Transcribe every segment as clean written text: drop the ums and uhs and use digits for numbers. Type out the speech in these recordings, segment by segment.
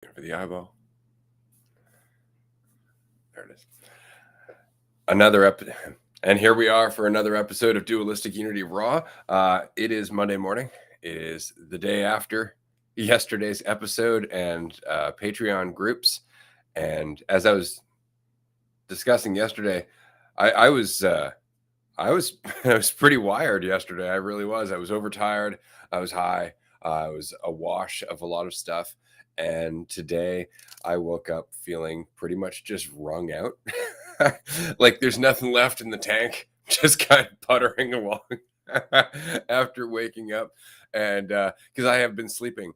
For the eyeball. There it is. And here we are for another episode of Dualistic Unity Raw. It is Monday morning. It is the day after yesterday's episode and Patreon groups. And as I was discussing yesterday, I was I was pretty wired yesterday. I really was. I was overtired. I was high. I was awash of a lot of stuff. And today I woke up feeling pretty much just wrung out. Like there's nothing left in the tank, just kind of puttering along after waking up. And because I have been sleeping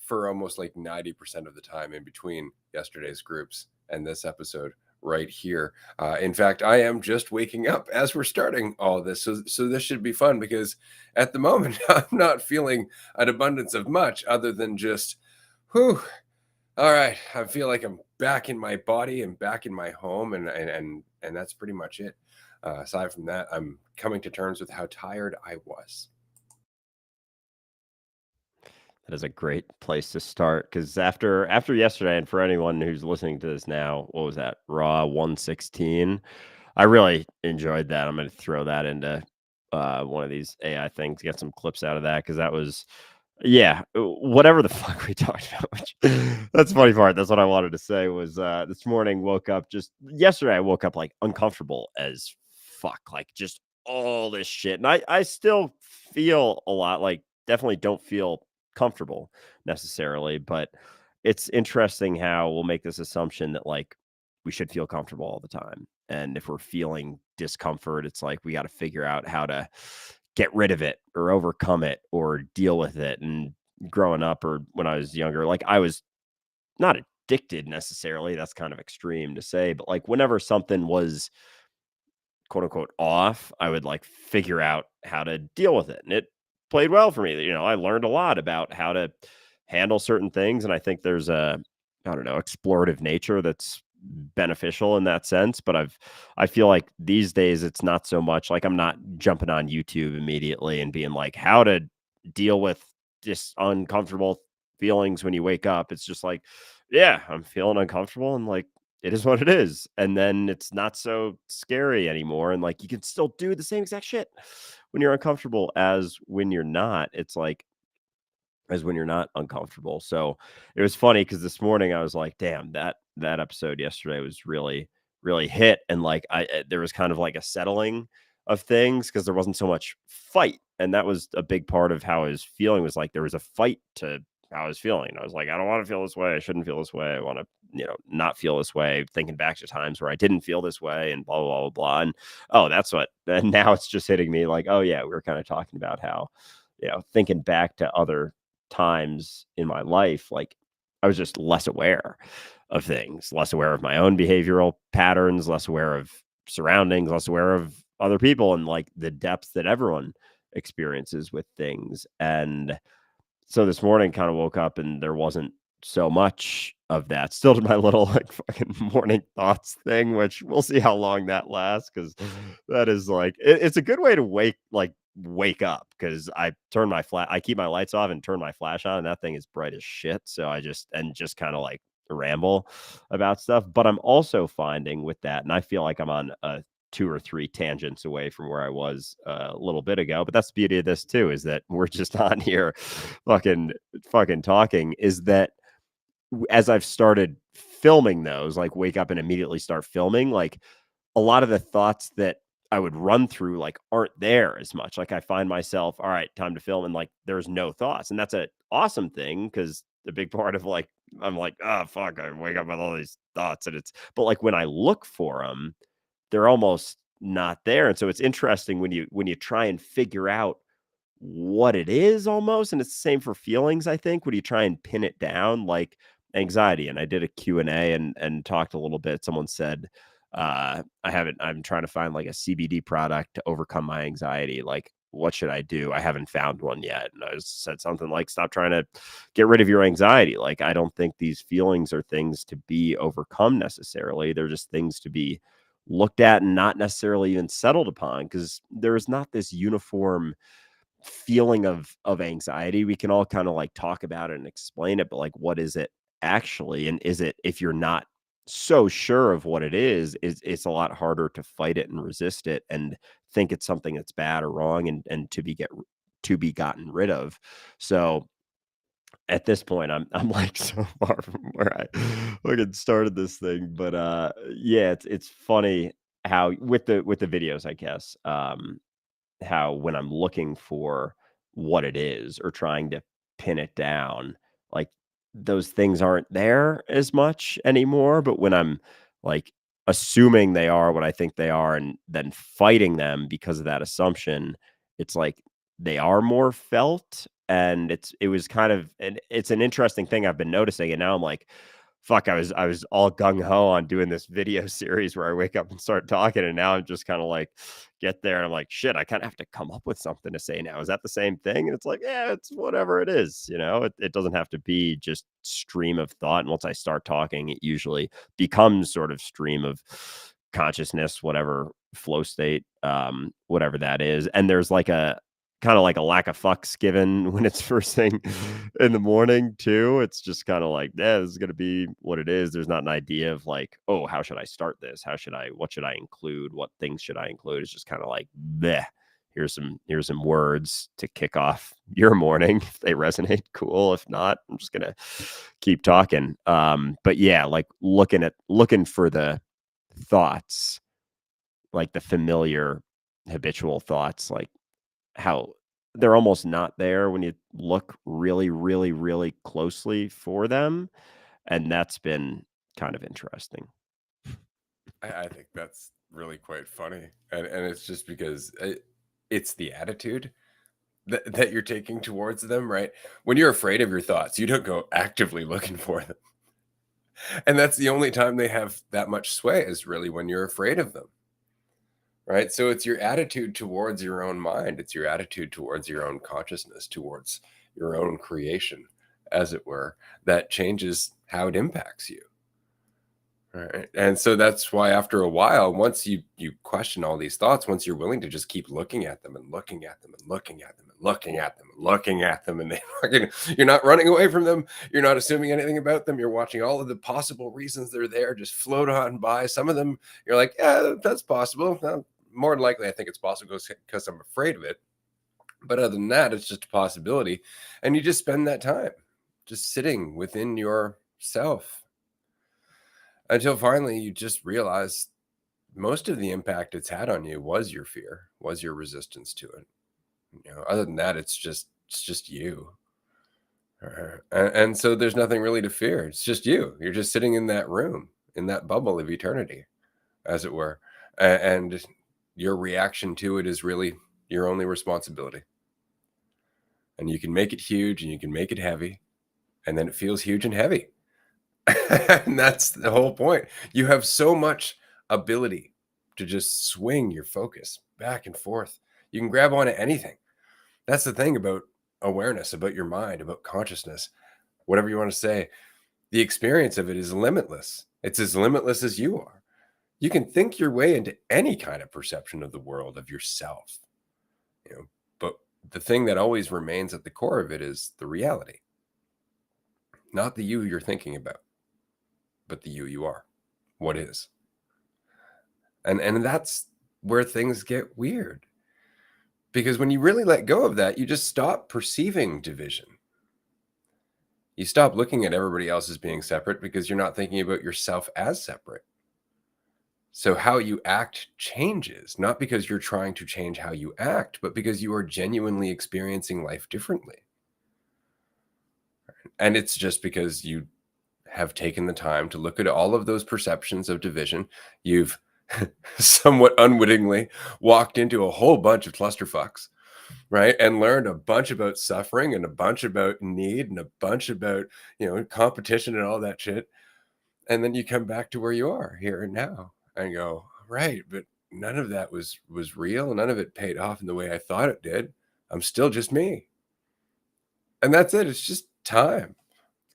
for almost like 90% of the time in between yesterday's groups and this episode right here. In fact, I am just waking up as we're starting all of this. So this should be fun because at the moment, I'm not feeling an abundance of much other than just, whew, all right, I feel like I'm back in my body and back in my home, and that's pretty much it. Aside from that, I'm coming to terms with how tired I was. That is a great place to start because after yesterday, and for anyone who's listening to this now, what was that? Raw 116. I really enjoyed that. I'm going to throw that into one of these AI things, get some clips out of that because that was, yeah, whatever the fuck we talked about. Which, that's the funny part. That's what I wanted to say was this morning woke up just yesterday. I woke up like uncomfortable as fuck, like just all this shit, and I still feel a lot like definitely don't feel comfortable necessarily, but it's interesting how we'll make this assumption that like we should feel comfortable all the time. And if we're feeling discomfort, it's like we got to figure out how to get rid of it or overcome it or deal with it. And growing up or when I was younger, like I was not addicted necessarily. That's kind of extreme to say, but like whenever something was quote unquote off, I would like figure out how to deal with it. And it played well for me. I learned a lot about how to handle certain things. And I think there's I don't know, explorative nature that's beneficial in that sense. But I feel like these days it's not so much like I'm not jumping on YouTube immediately and being like, how to deal with just uncomfortable feelings when you wake up. It's just like, yeah, I'm feeling uncomfortable and like it is what it is. And then it's not so scary anymore. And like you can still do the same exact shit when you're uncomfortable as when you're not. It's like as when you're not uncomfortable. So it was funny because this morning I was like, damn, that episode yesterday was really hit. And like there was kind of like a settling of things because there wasn't so much fight. And that was a big part of how I was feeling was like there was a fight to how I was feeling. I was like, I don't want to feel this way. I shouldn't feel this way. I want to, not feel this way, thinking back to times where I didn't feel this way and blah, blah, blah, blah. And that's what, and now it's just hitting me like, oh yeah, we were kind of talking about how, thinking back to other times in my life, like I was just less aware of things, less aware of my own behavioral patterns, less aware of surroundings, less aware of other people and like the depth that everyone experiences with things. And so this morning kind of woke up and there wasn't so much of that. Still to my little like fucking morning thoughts thing, which we'll see how long that lasts because that is like it's a good way to wake up because I keep my lights off and turn my flash on and that thing is bright as shit. So I just kind of like ramble about stuff. But I'm also finding with that, and I feel like I'm on a 2 or 3 tangents away from where I was a little bit ago. But that's the beauty of this too, is that we're just on here fucking talking, is that as I've started filming those, like wake up and immediately start filming, like a lot of the thoughts that I would run through like aren't there as much. Like I find myself, all right, time to film, and like there's no thoughts. And that's an awesome thing because the big part of like I'm like, oh fuck, I wake up with all these thoughts. And but like when I look for them, they're almost not there. And so it's interesting when you try and figure out what it is almost, and it's the same for feelings, I think, when you try and pin it down, like anxiety. And I did a Q&A and talked a little bit. Someone said, I'm trying to find like a CBD product to overcome my anxiety. Like, what should I do? I haven't found one yet. And I said something like, stop trying to get rid of your anxiety. Like, I don't think these feelings are things to be overcome necessarily. They're just things to be looked at and not necessarily even settled upon because there is not this uniform feeling of anxiety. We can all kind of like talk about it and explain it, but like what is it actually? And is it, if you're not so sure of what it is, it's a lot harder to fight it and resist it and think it's something that's bad or wrong and to be gotten rid of. So at this point, I'm like so far from where I fucking started this thing. But yeah, it's funny how with the videos, I guess. How when I'm looking for what it is or trying to pin it down, like, those things aren't there as much anymore, but when I'm, like, assuming they are what I think they are and then fighting them because of that assumption, it's like they are more felt, and it was kind of it's an interesting thing I've been noticing, and now I'm like, "Fuck," I was all gung ho on doing this video series where I wake up and start talking, and now I'm just kinda like, get there and I'm like, shit, I kind of have to come up with something to say now. Is that the same thing? And it's like, yeah, it's whatever it is. It doesn't have to be just stream of thought. And once I start talking, it usually becomes sort of stream of consciousness, whatever flow state, whatever that is. And there's like a kind of like a lack of fucks given when it's first thing in the morning too. It's just kind of like, yeah, this is gonna be what it is. There's not an idea of like, oh, how should I start this? What should I include? What things should I include? It's just kind of like, bleh. Here's some words to kick off your morning. If they resonate, cool. If not, I'm just gonna keep talking. But yeah, like looking for the thoughts, like the familiar habitual thoughts, like how they're almost not there when you look really, really, really closely for them, and that's been kind of interesting. I think that's really quite funny, and it's just because it's the attitude that you're taking towards them, right? When you're afraid of your thoughts, you don't go actively looking for them, and that's the only time they have that much sway is really when you're afraid of them, right? So it's your attitude towards your own mind, it's your attitude towards your own consciousness, towards your own creation, as it were, that changes how it impacts you. Right. And so that's why after a while, once you question all these thoughts, once you're willing to just keep looking at them and looking at them and looking at them and looking at them and looking at them, and they fucking, you're not running away from them, you're not assuming anything about them, you're watching all of the possible reasons they're there just float on by. Some of them you're like, yeah, that's possible. More than likely, I think it's possible because I'm afraid of it. But other than that, it's just a possibility. And you just spend that time just sitting within yourself until finally you just realize most of the impact it's had on you was your fear, was your resistance to it. Other than that, it's just you. And so there's nothing really to fear. It's just you. You're just sitting in that room, in that bubble of eternity, as it were. And your reaction to it is really your only responsibility. And you can make it huge and you can make it heavy, and then it feels huge and heavy. And that's the whole point. You have so much ability to just swing your focus back and forth. You can grab onto anything. That's the thing about awareness, about your mind, about consciousness, whatever you want to say. The experience of it is limitless. It's as limitless as you are. You can think your way into any kind of perception of the world, of yourself, you know, but the thing that always remains at the core of it is the reality, not the you you're thinking about, but the you are, what is. And that's where things get weird. Because when you really let go of that, you just stop perceiving division. You stop looking at everybody else as being separate because you're not thinking about yourself as separate. So how you act changes, not because you're trying to change how you act, but because you are genuinely experiencing life differently. And it's just because you have taken the time to look at all of those perceptions of division. You've somewhat unwittingly walked into a whole bunch of clusterfucks, right? And learned a bunch about suffering and a bunch about need and a bunch about, competition and all that shit. And then you come back to where you are here and now and go, right, but none of that was real. None of it paid off in the way I thought it did. I'm still just me. And that's it. It's just time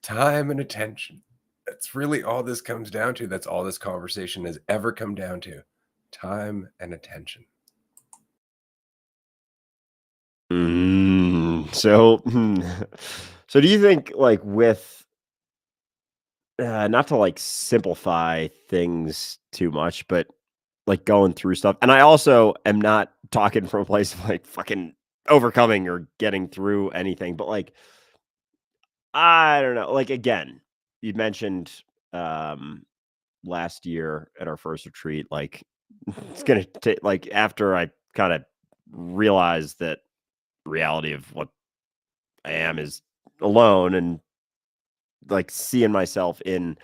and attention. That's really all this comes down to. That's all this conversation has ever come down to. Time and attention. So, so do you think, like, with not to like simplify things too much, but like going through stuff. And I also am not talking from a place of like fucking overcoming or getting through anything, but like, I don't know. Like, again, you mentioned um last year at our first retreat, like, it's gonna take, like, after I kind of realized that reality of what I am is alone, and like seeing myself in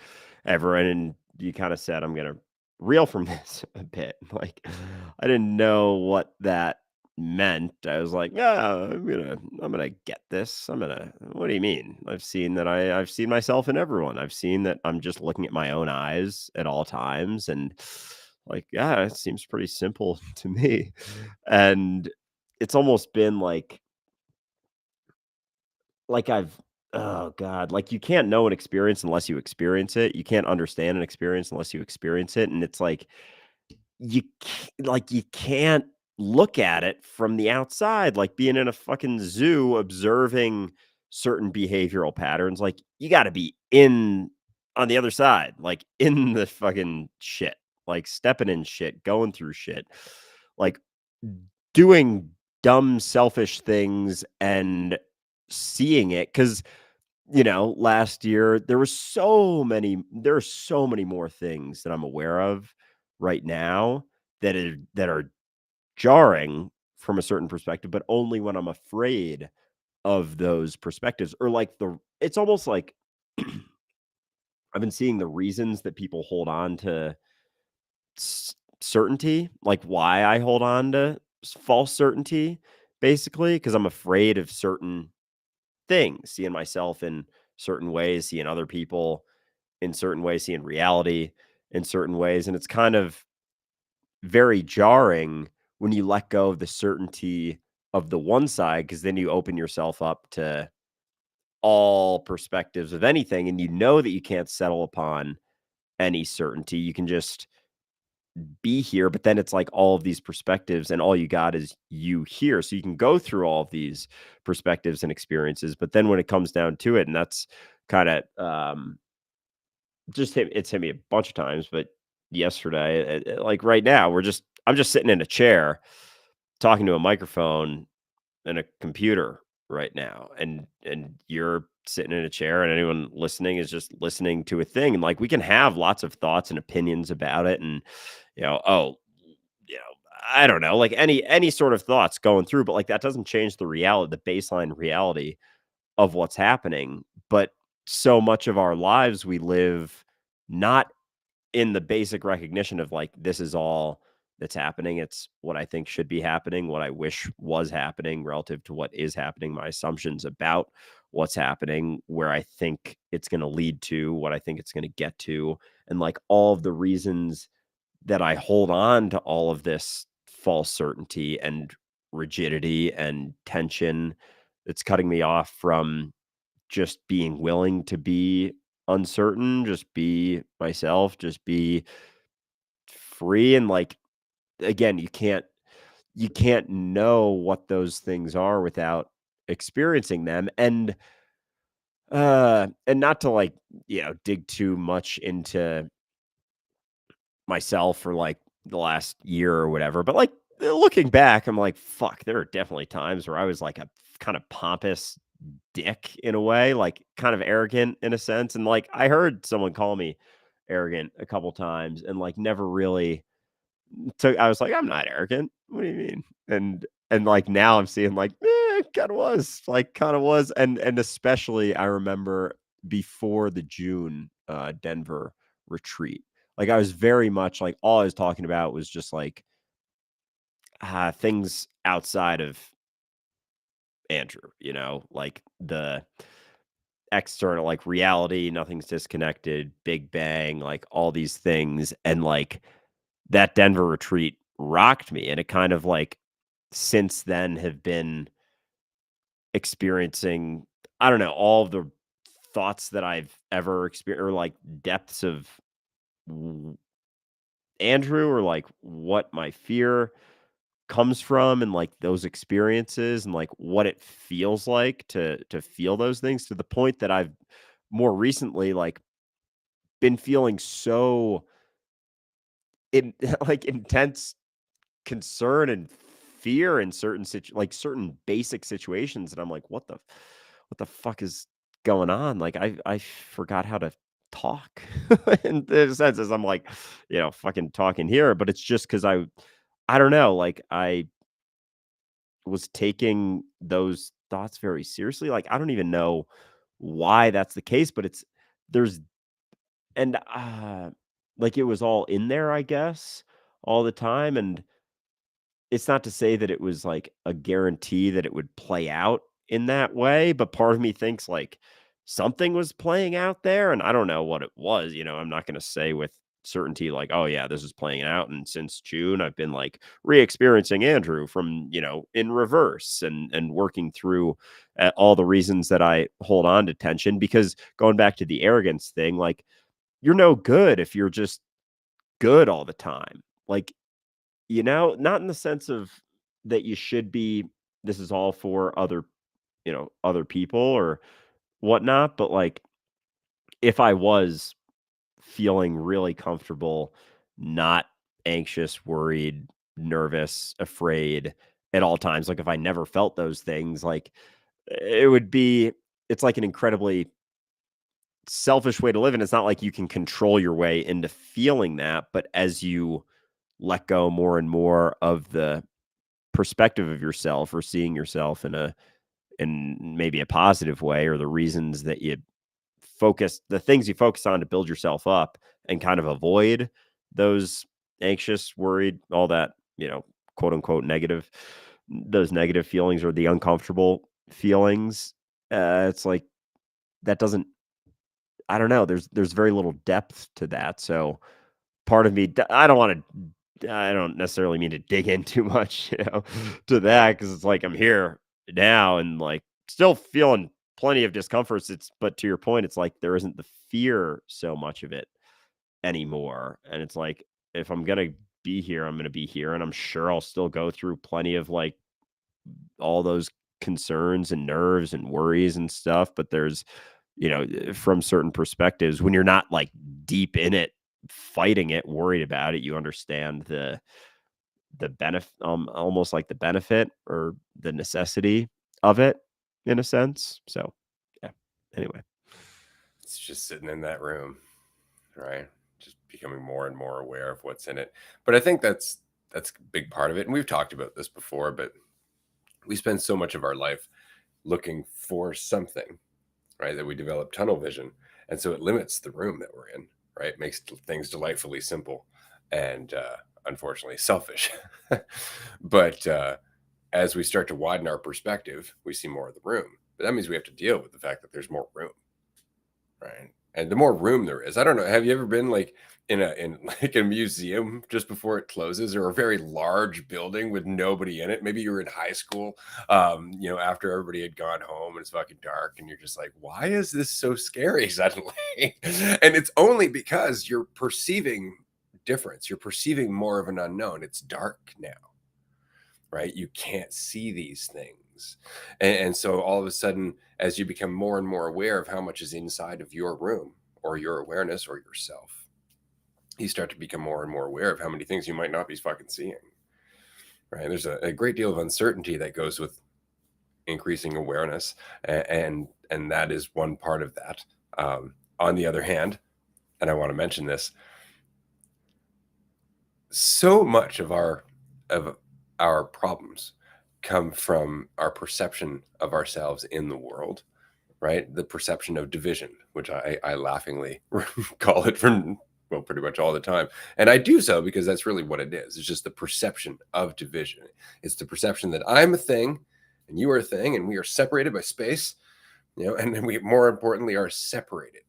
everyone, and you kind of said I'm gonna reel from this a bit. Like, I didn't know what that meant. I was like, yeah, I'm gonna get this. What do you mean? I've seen myself in everyone. I've seen that I'm just looking at my own eyes at all times, and like, yeah, it seems pretty simple to me. And it's almost been like I've oh god, like, you can't know an experience unless you experience it. You can't understand an experience unless you experience it, and it's like, you can't look at it from the outside, like being in a fucking zoo observing certain behavioral patterns. Like, you gotta be in on the other side, like, in the fucking shit, like, stepping in shit, going through shit, like, doing dumb, selfish things and seeing it. Because last year there are so many more things that I'm aware of right now that are jarring from a certain perspective, but only when I'm afraid of those perspectives, or like it's almost like I've been seeing the reasons that people hold on to certainty, like why I hold on to false certainty, basically, because I'm afraid of certain things, seeing myself in certain ways, seeing other people in certain ways, seeing reality in certain ways. And it's kind of very jarring when you let go of the certainty of the one side, because then you open yourself up to all perspectives of anything. And you know that you can't settle upon any certainty. You can just be here, but then it's like all of these perspectives, and all you got is you here. So you can go through all of these perspectives and experiences, but then when it comes down to it, and that's kind of it's hit me a bunch of times, but yesterday, like right now, I'm just sitting in a chair talking to a microphone and a computer right now, and you're sitting in a chair, and anyone listening is just listening to a thing, and like we can have lots of thoughts and opinions about it, and oh, you know, I don't know, like any sort of thoughts going through, but like that doesn't change the reality, the baseline reality of what's happening. But so much of our lives we live not in the basic recognition of like, this is all that's happening. It's what I think should be happening, what I wish was happening relative to what is happening, my assumptions about what's happening, where I think it's going to lead to, what I think it's going to get to, and like all of the reasons that I hold on to all of this false certainty and rigidity and tension that's cutting me off from just being willing to be uncertain, just be myself, just be free. And like, again, you can't know what those things are without experiencing them. And not to like, dig too much into myself for like the last year or whatever, but like looking back, I'm like, fuck, there are definitely times where I was like a kind of pompous dick in a way, like kind of arrogant in a sense. And like I heard someone call me arrogant a couple times, and like never really took, I was like, I'm not arrogant. What do you mean? And like now I'm seeing like, kind of was. And especially I remember before the June Denver retreat. Like I was very much like all I was talking about was just like things outside of Andrew, like the external, like reality, nothing's disconnected, Big Bang, like all these things. And like that Denver retreat rocked me. And it kind of like since then have been experiencing, I don't know, all of the thoughts that I've ever experienced, or like depths of Andrew, or like what my fear comes from, and like those experiences, and like what it feels like to feel those things, to the point that I've more recently like been feeling so in like intense concern and fear in certain basic situations, and I'm like, what the fuck is going on? Like I forgot how to talk in the sense as I'm like, fucking talking here, but it's just because I don't know, like I was taking those thoughts very seriously. Like I don't even know why that's the case, but there's and like it was all in there, I guess, all the time. And it's not to say that it was, like, a guarantee that it would play out in that way, but part of me thinks, like, something was playing out there, and I don't know what it was, I'm not gonna say with certainty, like, "Oh, yeah, this is playing out," and since June, I've been, like, re-experiencing Andrew from, in reverse and working through, all the reasons that I hold on to tension because going back to the arrogance thing, like, you're no good if you're just good all the time. Like, not in the sense of that you should be this is all for other people or whatnot, but, like, if I was feeling really comfortable, not anxious, worried, nervous, afraid at all times, like, if I never felt those things, like, it would be it's like an incredibly selfish way to live, and it's not like you can control your way into feeling that, but as you let go more and more of the perspective of yourself or seeing yourself in maybe a positive way or the reasons that the things you focus on to build yourself up and kind of avoid those anxious, worried, all that, quote unquote those negative feelings or the uncomfortable feelings. It's like that doesn't I don't know. There's very little depth to that. So part of me, I don't necessarily mean to dig in too much, to that because it's like I'm here now and like still feeling plenty of discomforts. But to your point, it's like there isn't the fear so much of it anymore. And it's like if I'm gonna be here, I'm gonna be here, and I'm sure I'll still go through plenty of like all those concerns and nerves and worries and stuff. But there's from certain perspectives, when you're not like deep in it, fighting it, worried about it, you understand the benefit, almost like the benefit or the necessity of it in a sense. So, yeah. Anyway, It's just sitting in that room, right? Just becoming more and more aware of what's in it. But I think that's a big part of it. And we've talked about this before, but we spend so much of our life looking for something, right? That we develop tunnel vision. And so it limits the room that we're in, right? Makes things delightfully simple and unfortunately selfish. But as we start to widen our perspective, we see more of the room. But that means we have to deal with the fact that there's more room, right? And the more room there is, I don't know. Have you ever been like in like a museum just before it closes, or a very large building with nobody in it? Maybe you were in high school, after everybody had gone home and it's fucking dark, and you're just like, why is this so scary suddenly? And it's only because you're perceiving difference. You're perceiving more of an unknown. It's dark now, right? You can't see these things. And so all of a sudden, as you become more and more aware of how much is inside of your room or your awareness or yourself, you start to become more and more aware of how many things you might not be fucking seeing, right? There's a great deal of uncertainty that goes with increasing awareness. And that is one part of that. On the other hand, and I want to mention this, so much of our problems come from our perception of ourselves in the world, right? The perception of division, which I laughingly call it for, well, pretty much all the time. And I do so because that's really what it is. It's just the perception of division. It's the perception that I'm a thing and you are a thing and we are separated by space, and then we more importantly are separated.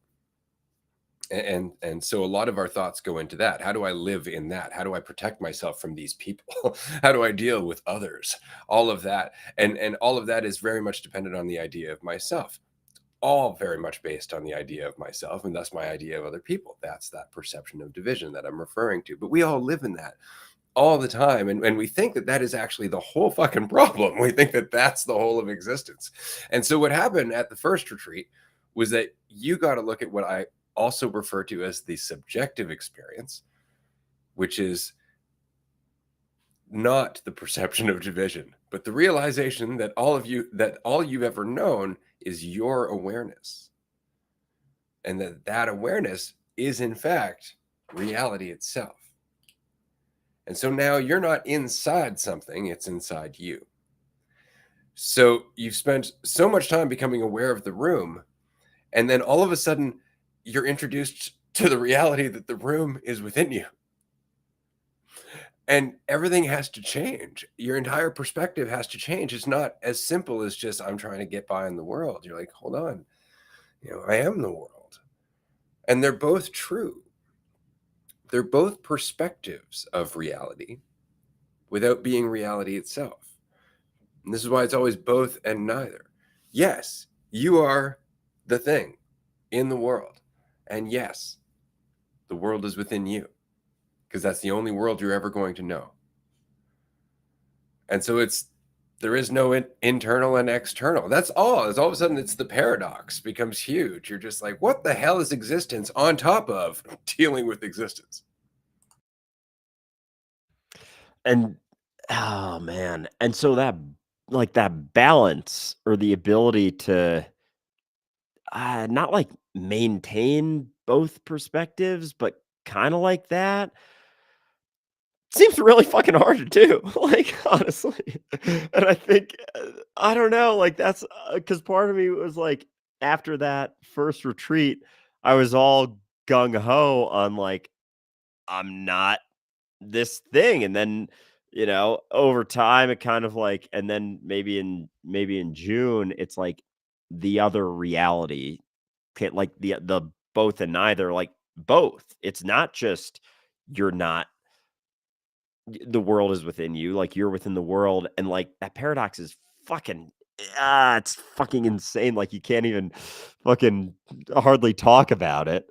And so a lot of our thoughts go into that. How do I live in that? How do I protect myself from these people? How do I deal with others? All of that. And all of that is very much dependent on the idea of myself. All very much based on the idea of myself and thus my idea of other people. That's that perception of division that I'm referring to. But we all live in that all the time. And we think that that is actually the whole fucking problem. We think that that's the whole of existence. And so what happened at the first retreat was that you got to look at what also referred to as the subjective experience, which is not the perception of division, but the realization that all you've ever known is your awareness. And that awareness is in fact reality itself. And so now you're not inside something, it's inside you. So you've spent so much time becoming aware of the room, and then all of a sudden you're introduced to the reality that the room is within you. And everything has to change. Your entire perspective has to change. It's not as simple as just, I'm trying to get by in the world. You're like, hold on, I am the world. And they're both true. They're both perspectives of reality without being reality itself. And this is why it's always both and neither. Yes, you are the thing in the world. And yes, the world is within you, because that's the only world you're ever going to know. And so there is no internal and external. That's all. It's all of a sudden it's the paradox becomes huge. You're just like, what the hell is existence on top of dealing with existence? And oh man. And so that balance or the ability to not like maintain both perspectives, but kind of like that seems really fucking hard to do, like, honestly. And I think, I don't know, like, that's because part of me was like, after that first retreat, I was all gung ho on like, I'm not this thing. And then, over time, it kind of like, and then maybe in June, it's like the other reality, like the both and neither, like both. It's not just you're not the world is within you, like, you're within the world, and, like, that paradox is fucking it's fucking insane, like, you can't even fucking hardly talk about it,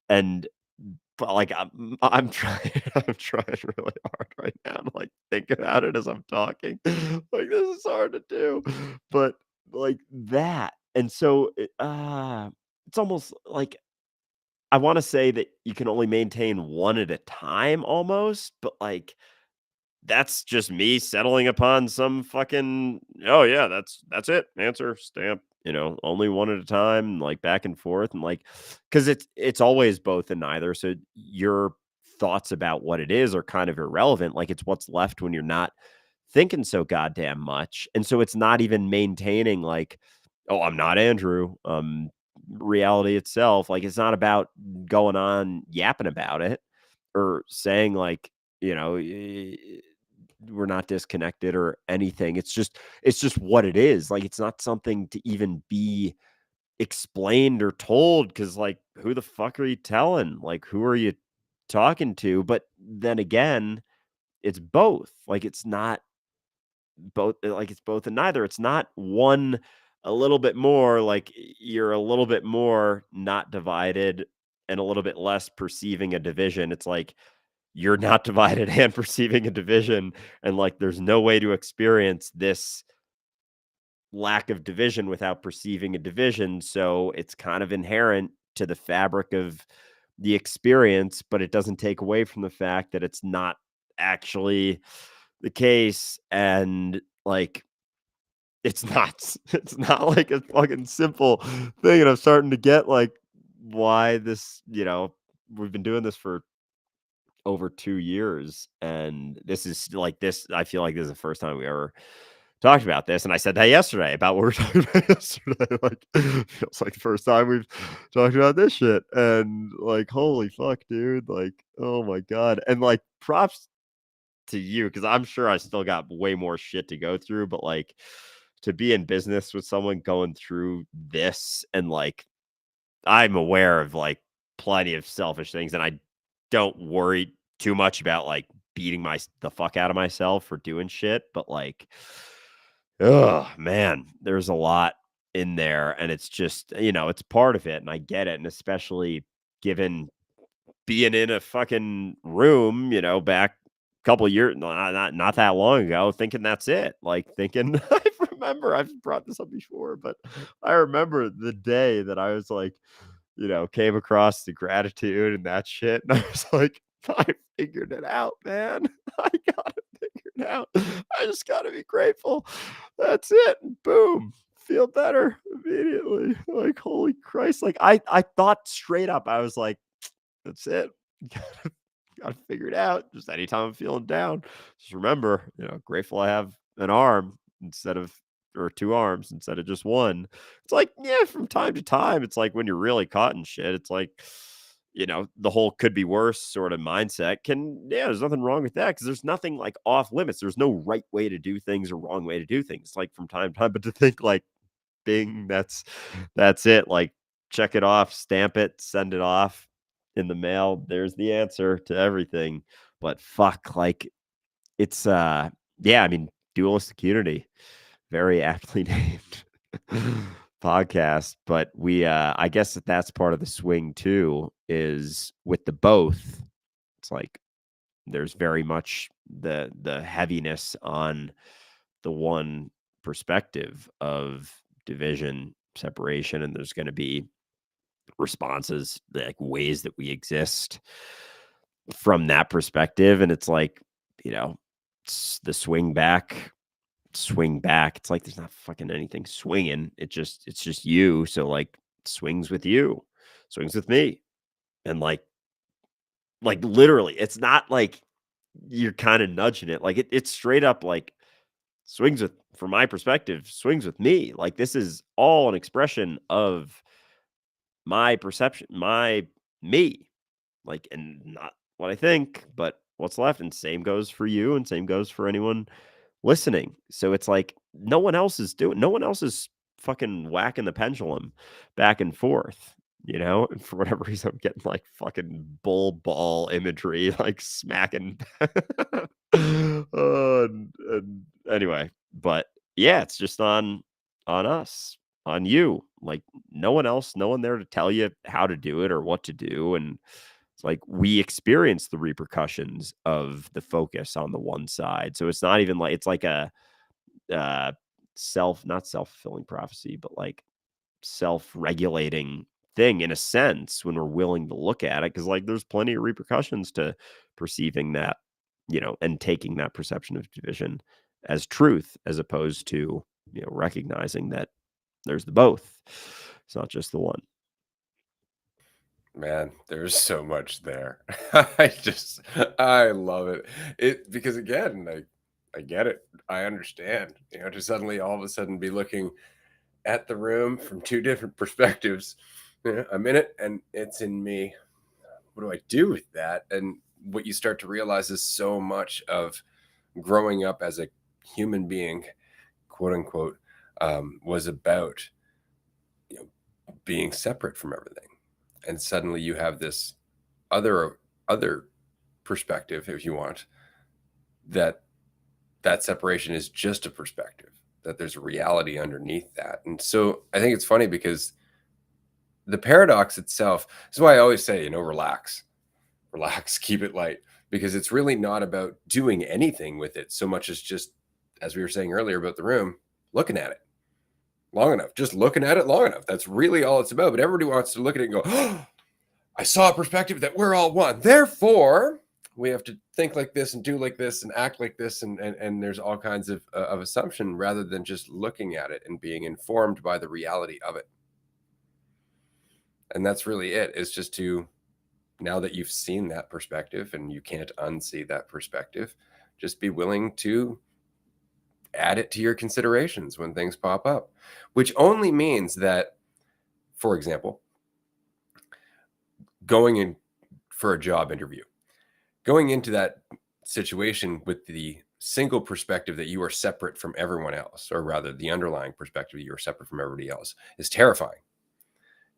and but, like, I'm trying I'm trying really hard right now to, like, think about it as I'm talking, like, this is hard to do, but, like, that, and so, it's almost like I wanna say that you can only maintain one at a time almost, but, like, that's just me settling upon some fucking, "Oh, yeah, that's it. Answer, stamp," only one at a time, like, back and forth, and, like, because it's always both and neither, so your thoughts about what it is are kind of irrelevant, like, it's what's left when you're not thinking so goddamn much, and so it's not even maintaining, like, "Oh, I'm not Andrew," reality itself, like, it's not about going on yapping about it or saying, like, you know, we're not disconnected or anything. It's just what it is. Like it's not something to even be explained or told because like who the fuck are you telling? Like who are you talking to? But then again, it's both. Like it's not both like it's both and neither. It's not one a little bit more like you're a little bit more not divided and a little bit less perceiving a division. It's like you're not divided and perceiving a division and like there's no way to experience this lack of division without perceiving a division, so it's kind of inherent to the fabric of the experience, but it doesn't take away from the fact that it's not actually the case, and like it's not it's not like a fucking simple thing, and I'm starting to get like why this, we've been doing this for over 2 years, and this is like this I feel like this is the first time we ever talked about this, and I said that yesterday about what we were talking about yesterday, like, feels like the first time we've talked about this shit, and, like, holy fuck, dude, like, oh my god, and, like, props to you because 'cause I'm sure I still got way more shit to go through, but, like, to be in business with someone going through this and, like, I'm aware of, like, plenty of selfish things, and I don't worry too much about, like, beating the fuck out of myself for doing shit, but, like, oh man, there's a lot in there, and it's just, it's part of it, and I get it, and especially given being in a fucking room, back a couple of years not that long ago, thinking that's it, like, thinking I've brought this up before, but I remember the day that I was like came across the gratitude and that shit. And I was like, I figured it out, man. I got it figured out. I just got to be grateful. That's it. Boom. Feel better immediately. Like, holy Christ. Like, I thought straight up, I was like, that's it. Gotta figure it out. Just anytime I'm feeling down, just remember, grateful I have an arm instead of or two arms instead of just one. It's like, yeah, from time to time, it's like when you're really caught in shit, it's like, the whole could be worse sort of mindset there's nothing wrong with that because there's nothing like off limits. There's no right way to do things or wrong way to do things. Like from time to time, but to think like bing, that's it. Like check it off, stamp it, send it off in the mail. There's the answer to everything. But fuck, like it's yeah, I mean, Dualistic Unity, very aptly named podcast. But we I guess that's part of the swing too, is with the both. It's like there's very much the heaviness on the one perspective of division, separation, and there's going to be responses, like ways that we exist from that perspective. And it's like, it's the swing back. It's like there's not fucking anything swinging. It's just you. So like swings with you, swings with me. And like literally, it's not like you're kind of nudging it. Like it's straight up like swings with, from my perspective, swings with me. Like this is all an expression of my perception, me, like, and not what I think, but what's left. And same goes for you, and same goes for anyone listening. So it's like no one else is fucking whacking the pendulum back and forth. And for whatever reason, I'm getting like fucking bull ball imagery, like smacking. And anyway, but yeah, it's just on us, on you. Like no one there to tell you how to do it or what to do. And it's like we experience the repercussions of the focus on the one side. So it's not even like it's like a uh not self-fulfilling prophecy, but like self-regulating thing in a sense when we're willing to look at it, because like there's plenty of repercussions to perceiving that, and taking that perception of division as truth, as opposed to recognizing that there's the both. It's not just the one. Man, there's so much there. I love it. Because again, I get it. I understand. To suddenly all of a sudden be looking at the room from two different perspectives. I'm in it and it's in me. What do I do with that? And what you start to realize is so much of growing up as a human being, quote unquote, was about being separate from everything. And suddenly you have this other perspective, if you want, that separation is just a perspective, that there's a reality underneath that. And so I think it's funny because the paradox itself is why I always say, relax, keep it light, because it's really not about doing anything with it so much as just, as we were saying earlier about the room, looking at it long enough, just looking at it long enough. That's really all it's about. But everybody wants to look at it and go, oh, I saw a perspective that we're all one. Therefore, we have to think like this and do like this and act like this. And there's all kinds of assumption rather than just looking at it and being informed by the reality of it. And that's really it. It's just to, now that you've seen that perspective and you can't unsee that perspective, just be willing to add it to your considerations when things pop up, which only means that, for example, going in for a job interview, going into that situation with the single perspective that you are separate from everyone else, or rather the underlying perspective that you are separate from everybody else, is terrifying.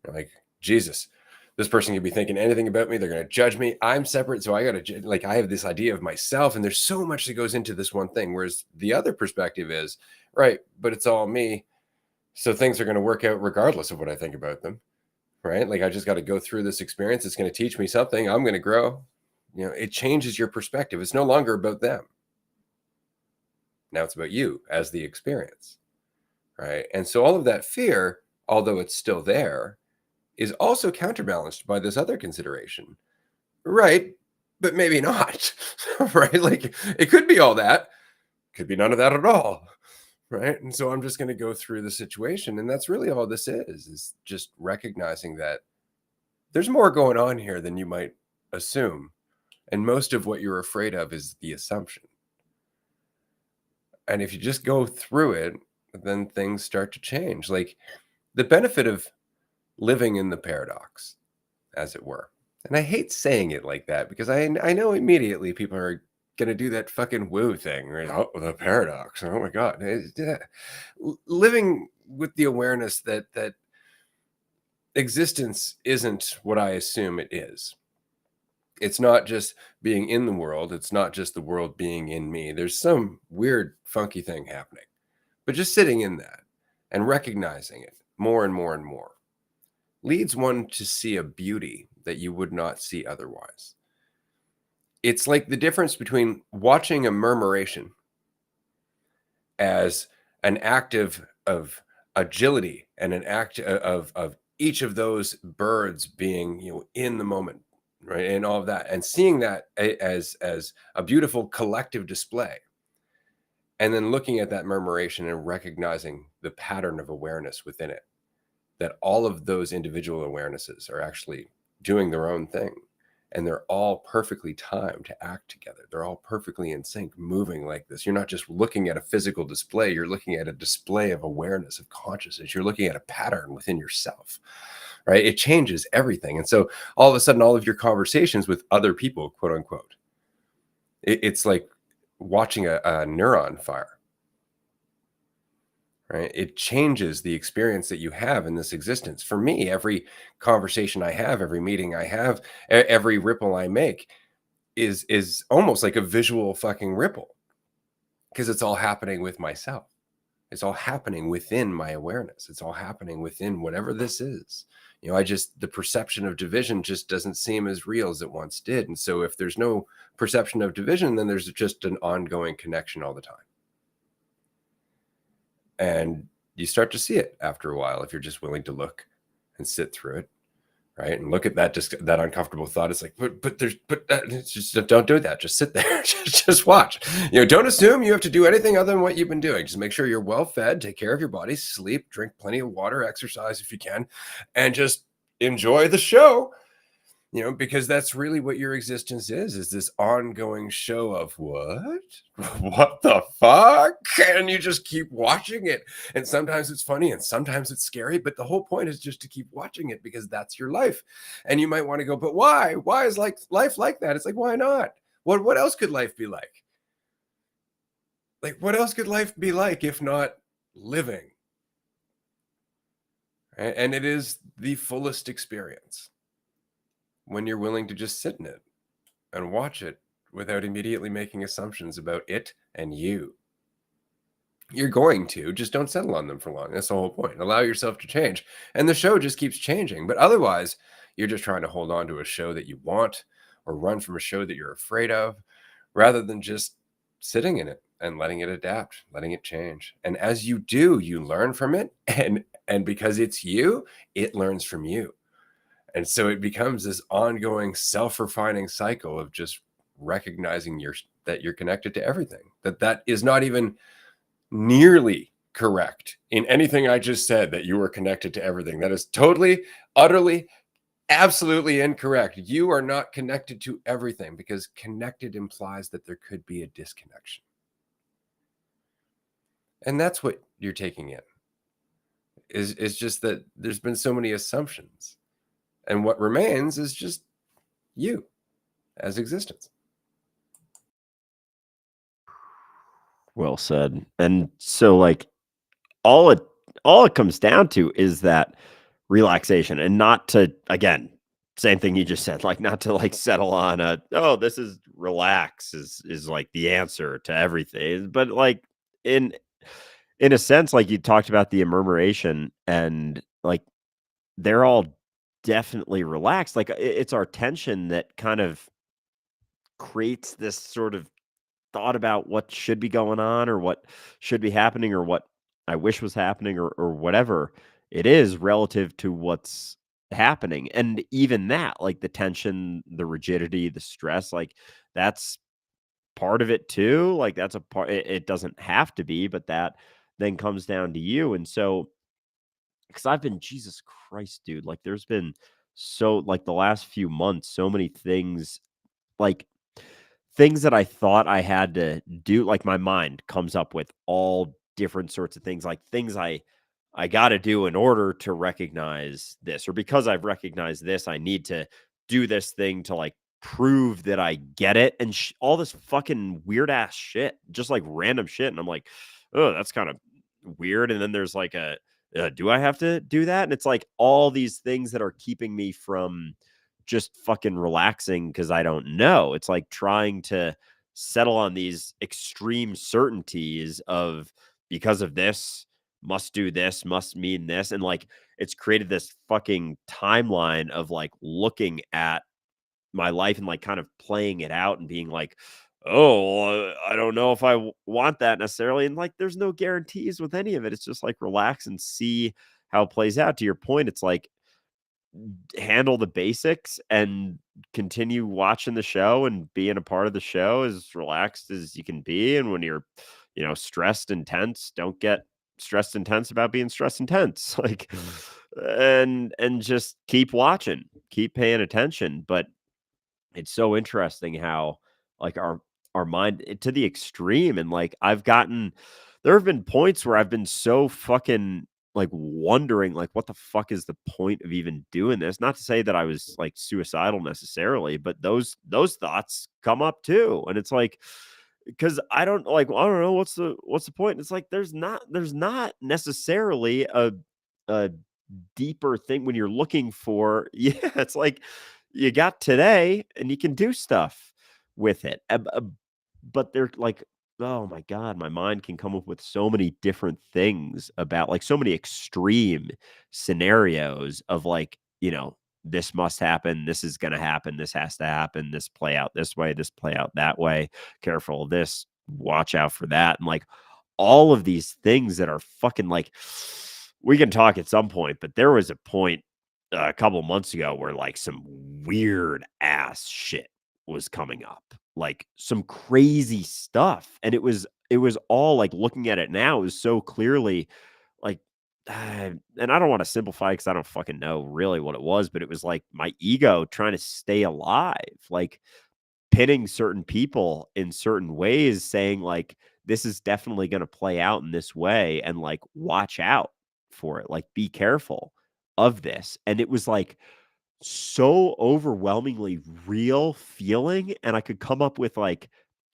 You're like, Jesus, this person could be thinking anything about me. They're going to judge me. I'm separate. So I got to, like, I have this idea of myself, and there's so much that goes into this one thing. Whereas the other perspective is, right, but it's all me. So things are going to work out regardless of what I think about them. Right. Like I just got to go through this experience. It's going to teach me something. I'm going to grow. It changes your perspective. It's no longer about them. Now it's about you as the experience. Right. And so all of that fear, although it's still there, is also counterbalanced by this other consideration. Right, but maybe not. Right? Like, it could be all that, could be none of that at all. Right? And so I'm just going to go through the situation, and that's really all this is just recognizing that there's more going on here than you might assume. And most of what you're afraid of is the assumption. And if you just go through it, then things start to change. Like, the benefit of living in the paradox, as it were. And I hate saying it like that because I know immediately people are gonna do that fucking woo thing, right? Oh, the paradox. Oh my god. Living with the awareness that existence isn't what I assume it is. It's not just being in the world, it's not just the world being in me. There's some weird, funky thing happening. But just sitting in that and recognizing it more and more and more leads one to see a beauty that you would not see otherwise. It's like the difference between watching a murmuration as an act of agility and an act of each of those birds being, in the moment, right, and all of that, and seeing that as a beautiful collective display, and then looking at that murmuration and recognizing the pattern of awareness within it, that all of those individual awarenesses are actually doing their own thing, and they're all perfectly timed to act together. They're all perfectly in sync, moving like this. You're not just looking at a physical display, you're looking at a display of awareness, of consciousness. You're looking at a pattern within yourself, right? It changes everything. And so all of a sudden, all of your conversations with other people, quote unquote, it's like watching a neuron fire. Right? It changes the experience that you have in this existence. For me, every conversation I have, every meeting I have, every ripple I make is almost like a visual fucking ripple, because it's all happening with myself. It's all happening within my awareness. It's all happening within whatever this is. The perception of division just doesn't seem as real as it once did. And so if there's no perception of division, then there's just an ongoing connection all the time. And you start to see it after a while if you're just willing to look and sit through it, right? And look at that, just that uncomfortable thought. It's like, it's just, don't do that. Just sit there, just watch. Don't assume you have to do anything other than what you've been doing. Just make sure you're well fed, take care of your body, sleep, drink plenty of water, exercise if you can, and just enjoy the show. Because that's really what your existence is this ongoing show of what the fuck? And you just keep watching it. And sometimes it's funny and sometimes it's scary, but the whole point is just to keep watching it because that's your life. And you might want to go, but why? Why is life like that? It's like, why not? What else could life be like? Like, what else could life be like if not living? And it is the fullest experience when you're willing to just sit in it and watch it without immediately making assumptions about it and you. You're going to, just don't settle on them for long. That's the whole point. Allow yourself to change. And the show just keeps changing. But otherwise, you're just trying to hold on to a show that you want or run from a show that you're afraid of, rather than just sitting in it and letting it adapt, letting it change. And as you do, you learn from it. And because it's you, it learns from you. And so it becomes this ongoing self-refining cycle of just recognizing that you're connected to everything. That is not even nearly correct in anything I just said, that you are connected to everything. That is totally, utterly, absolutely incorrect. You are not connected to everything, because connected implies that there could be a disconnection. And that's what you're taking in. Is just that there's been so many assumptions. And what remains is just you as existence. Well said. And so like all it all it comes down to is that relaxation, and not to, again, same thing you just said, like not to like settle on oh, this is relax is like the answer to everything. But like in in a sense, like you talked about the murmuration, and like they're all definitely relaxed. Like it's our tension that kind of creates this sort of thought about what should be going on, or what should be happening, or what I wish was happening, or whatever it is relative to what's happening. And even that, like the tension, the rigidity, the stress, like that's part of it too. Like that's a part, it doesn't have to be, but that then comes down to you. And so, because I've been, Jesus Christ, dude, like there's been so, like the last few months, so many things, like things that I thought I had to do, like my mind comes up with all different sorts of things, like things I got to do in order to recognize this, or because I've recognized this, I need to do this thing to like prove that I get it, and all this fucking weird ass shit, just like random shit, and I'm like, oh, that's kind of weird. And then there's like do I have to do that? And it's like all these things that are keeping me from just fucking relaxing because I don't know. It's like trying to settle on these extreme certainties of because of this, must do this, must mean this. And like it's created this fucking timeline of like looking at my life and like kind of playing it out and being like, oh, I don't know if I want that necessarily. And like there's no guarantees with any of it. It's just like relax and see how it plays out. To your point, it's like handle the basics and continue watching the show and being a part of the show as relaxed as you can be. And when you're, stressed and tense, don't get stressed and tense about being stressed and tense. Like, and just keep watching, keep paying attention. But it's so interesting how like our mind to the extreme. And like there have been points where I've been so fucking like wondering like what the fuck is the point of even doing this. Not to say that I was like suicidal necessarily, but those thoughts come up too. And it's like, because I don't know what's the point. It's like there's not necessarily a deeper thing when you're looking for. Yeah, it's like you got today and you can do stuff with it. But they're like, oh my God, my mind can come up with so many different things about like so many extreme scenarios of like, this must happen, this is going to happen, this has to happen, this play out this way, this play out that way, careful of this, watch out for that. And like all of these things that are fucking like, we can talk at some point, but there was a point a couple months ago where like some weird ass shit was coming up, like some crazy stuff. And it was all like looking at it now is so clearly like, and I don't want to simplify because I don't fucking know really what it was, but it was like my ego trying to stay alive, like pitting certain people in certain ways, saying like, this is definitely going to play out in this way. And like, watch out for it. Like, be careful of this. And it was like, so overwhelmingly real feeling, and I could come up with like,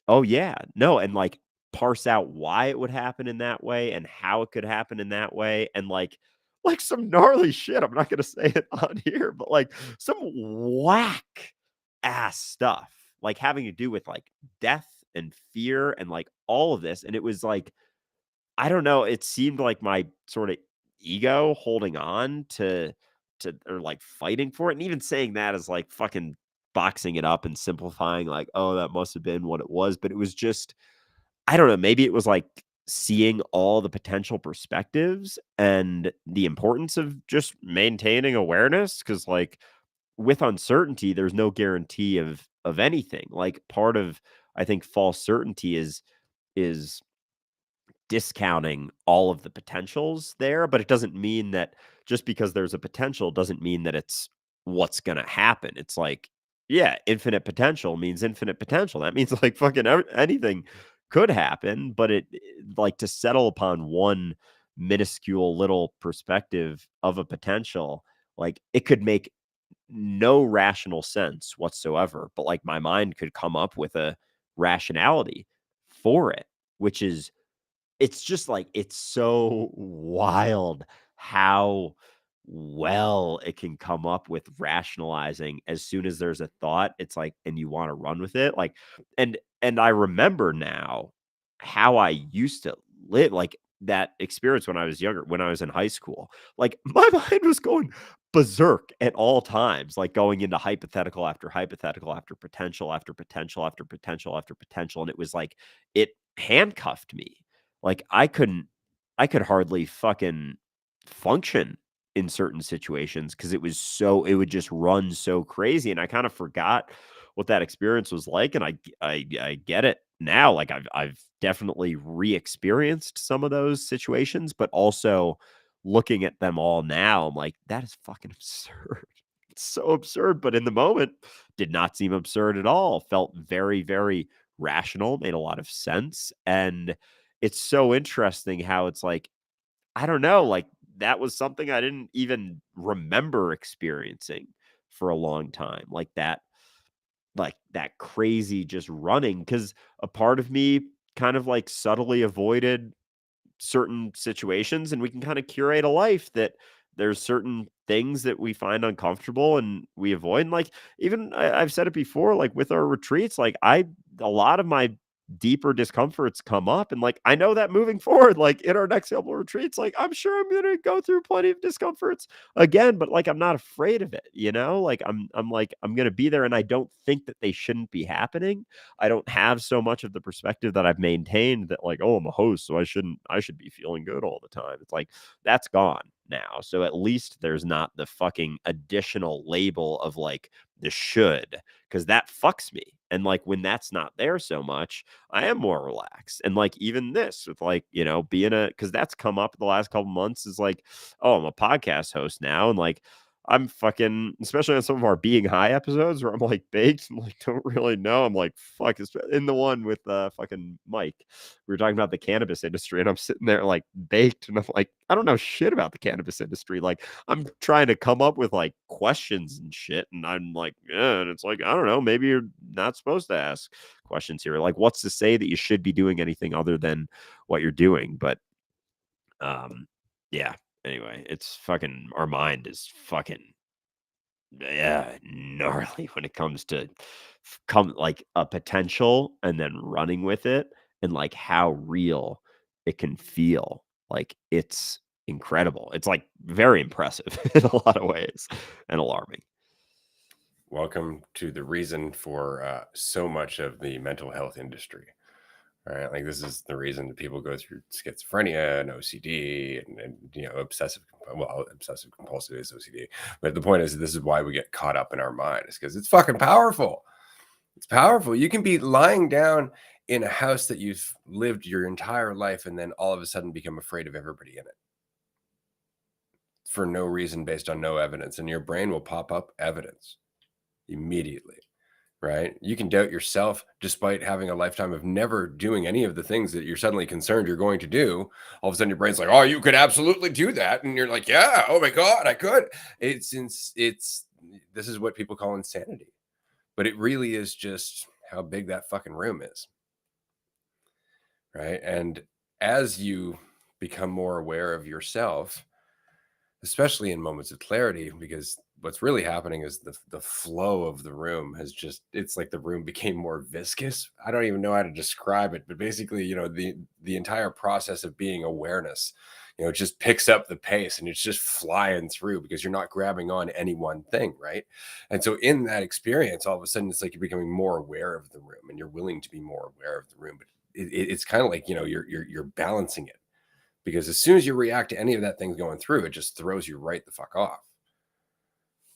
oh yeah, no, and like parse out why it would happen in that way and how it could happen in that way, and like some gnarly shit. I'm not gonna say it on here, but like some whack ass stuff, like having to do with like death and fear and like all of this. And it was like, I don't know, it seemed like my sort of ego holding on to or like fighting for it. And even saying that is like fucking boxing it up and simplifying, like, oh, that must have been what it was. But it was just, I don't know, maybe it was like seeing all the potential perspectives and the importance of just maintaining awareness. Cause like with uncertainty, there's no guarantee of anything. Like part of, I think, false certainty is discounting all of the potentials there, but it doesn't mean that just because there's a potential doesn't mean that it's what's going to happen. It's like, yeah, infinite potential means infinite potential. That means like fucking anything could happen, but like to settle upon one minuscule little perspective of a potential, like it could make no rational sense whatsoever, but like my mind could come up with a rationality for it, which is, it's just like it's so wild how well it can come up with rationalizing as soon as there's a thought. It's like, and you want to run with it. Like, and I remember now how I used to live, like that experience when I was younger, when I was in high school. Like my mind was going berserk at all times, like going into hypothetical after hypothetical after potential after potential after potential after potential. And it was like it handcuffed me. Like I could hardly fucking function in certain situations because it would just run so crazy. And I kind of forgot what that experience was like. And I get it now. Like I've definitely re-experienced some of those situations, but also looking at them all now, I'm like, that is fucking absurd. It's so absurd. But in the moment, did not seem absurd at all. Felt very, very rational, made a lot of sense. And it's so interesting how it's like, I don't know, like that was something I didn't even remember experiencing for a long time. Like that crazy just running. Cause a part of me kind of like subtly avoided certain situations, and we can kind of curate a life that there's certain things that we find uncomfortable and we avoid. And like even I've said it before, like with our retreats, like a lot of my deeper discomforts come up, and like I know that moving forward, like in our next couple of retreats, like I'm sure I'm gonna go through plenty of discomforts again, but like I'm not afraid of it, you know? Like I'm like I'm gonna be there, and I don't think that they shouldn't be happening. I don't have so much of the perspective that I've maintained that like, oh, I'm a host, so I should be feeling good all the time. It's like that's gone now. So at least there's not the fucking additional label of like the should, because that fucks me. And like when that's not there so much, I am more relaxed. And like even this with like, being because that's come up the last couple months is like, oh, I'm a podcast host now. And like I'm fucking, especially on some of our being high episodes where I'm like baked and like don't really know. I'm like, fuck, it's in the one with fucking Mike. We were talking about the cannabis industry, and I'm sitting there like baked, and I'm like, I don't know shit about the cannabis industry. Like, I'm trying to come up with like questions and shit, and I'm like, yeah, and it's like, I don't know, maybe you're not supposed to ask questions here. Like, what's to say that you should be doing anything other than what you're doing? But yeah, anyway, it's fucking our mind is fucking yeah, gnarly when it comes to come like a potential and then running with it, and like how real it can feel. Like it's incredible. It's like very impressive in a lot of ways and alarming. Welcome to the reason for so much of the mental health industry. All right, like this is the reason that people go through schizophrenia and OCD and obsessive compulsive is OCD. But the point is, this is why we get caught up in our mind, is because it's fucking powerful. It's powerful. You can be lying down in a house that you've lived your entire life, and then all of a sudden become afraid of everybody in it for no reason, based on no evidence, and your brain will pop up evidence immediately. Right? You can doubt yourself despite having a lifetime of never doing any of the things that you're suddenly concerned you're going to do. All of a sudden your brain's like, oh, you could absolutely do that. And you're like, yeah, oh my God, I could. This is what people call insanity. But it really is just how big that fucking room is. Right? And as you become more aware of yourself, especially in moments of clarity, because what's really happening is the flow of the room has just, it's like the room became more viscous. I don't even know how to describe it, but basically, the entire process of being awareness, it just picks up the pace and it's just flying through because you're not grabbing on any one thing, right? And so in that experience, all of a sudden it's like you're becoming more aware of the room and you're willing to be more aware of the room. But it's kind of like, you're balancing it, because as soon as you react to any of that thing going through, it just throws you right the fuck off.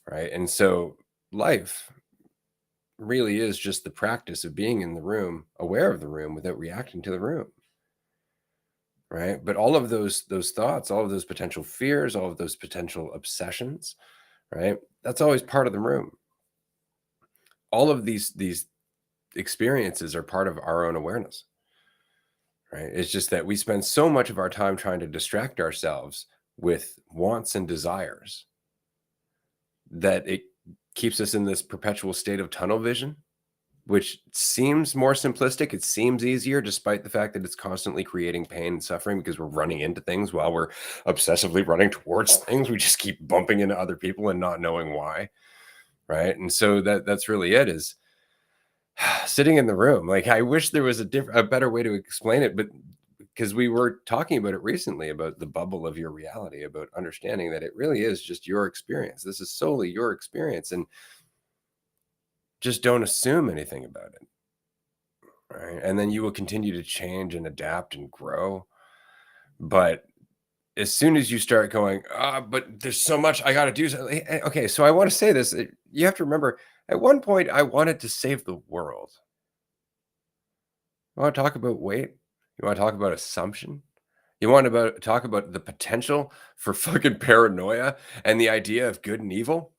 Right. And so life really is just the practice of being in the room, aware of the room without reacting to the room. Right. But all of those thoughts, all of those potential fears, all of those potential obsessions, right? That's always part of the room. All of these experiences are part of our own awareness. Right. It's just that we spend so much of our time trying to distract ourselves with wants and desires that it keeps us in this perpetual state of tunnel vision, which seems more simplistic. It seems easier, despite the fact that it's constantly creating pain and suffering because we're running into things while we're obsessively running towards things. We just keep bumping into other people and not knowing why. Right. And so that's really it, is sitting in the room. Like, I wish there was a better way to explain it, but because we were talking about it recently, about the bubble of your reality, about understanding that it really is just your experience. This is solely your experience, and just don't assume anything about it. Right. And then you will continue to change and adapt and grow. But as soon as you start going, but there's so much I got to do. Okay, so I want to say this. You have to remember, at one point, I wanted to save the world. You want to talk about weight? You want to talk about assumption? You want to talk about the potential for fucking paranoia and the idea of good and evil?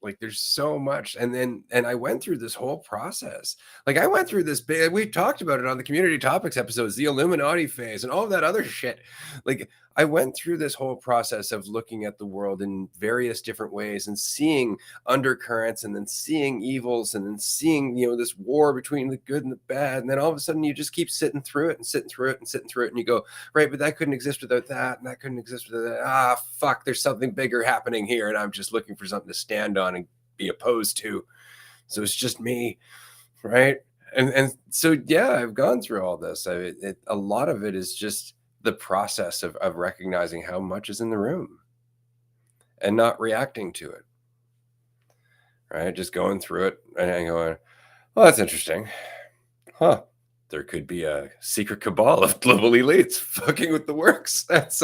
Like, there's so much, and I went through this whole process. Like, I went through this big we talked about it on the community topics episodes, the Illuminati phase and all of that other shit. Like, I went through this whole process of looking at the world in various different ways and seeing undercurrents and then seeing evils and then seeing, this war between the good and the bad, and then all of a sudden you just keep sitting through it and sitting through it and sitting through it, and you go, "Right, but that couldn't exist without that, and that couldn't exist without that. Ah, fuck, there's something bigger happening here, and I'm just looking for something to stand on and be opposed to. So it's just me, right?" And so yeah, I've gone through all this. A lot of it is just the process of recognizing how much is in the room and not reacting to it, right? Just going through it and going, "Well, that's interesting, huh? There could be a secret cabal of global elites fucking with the works. That's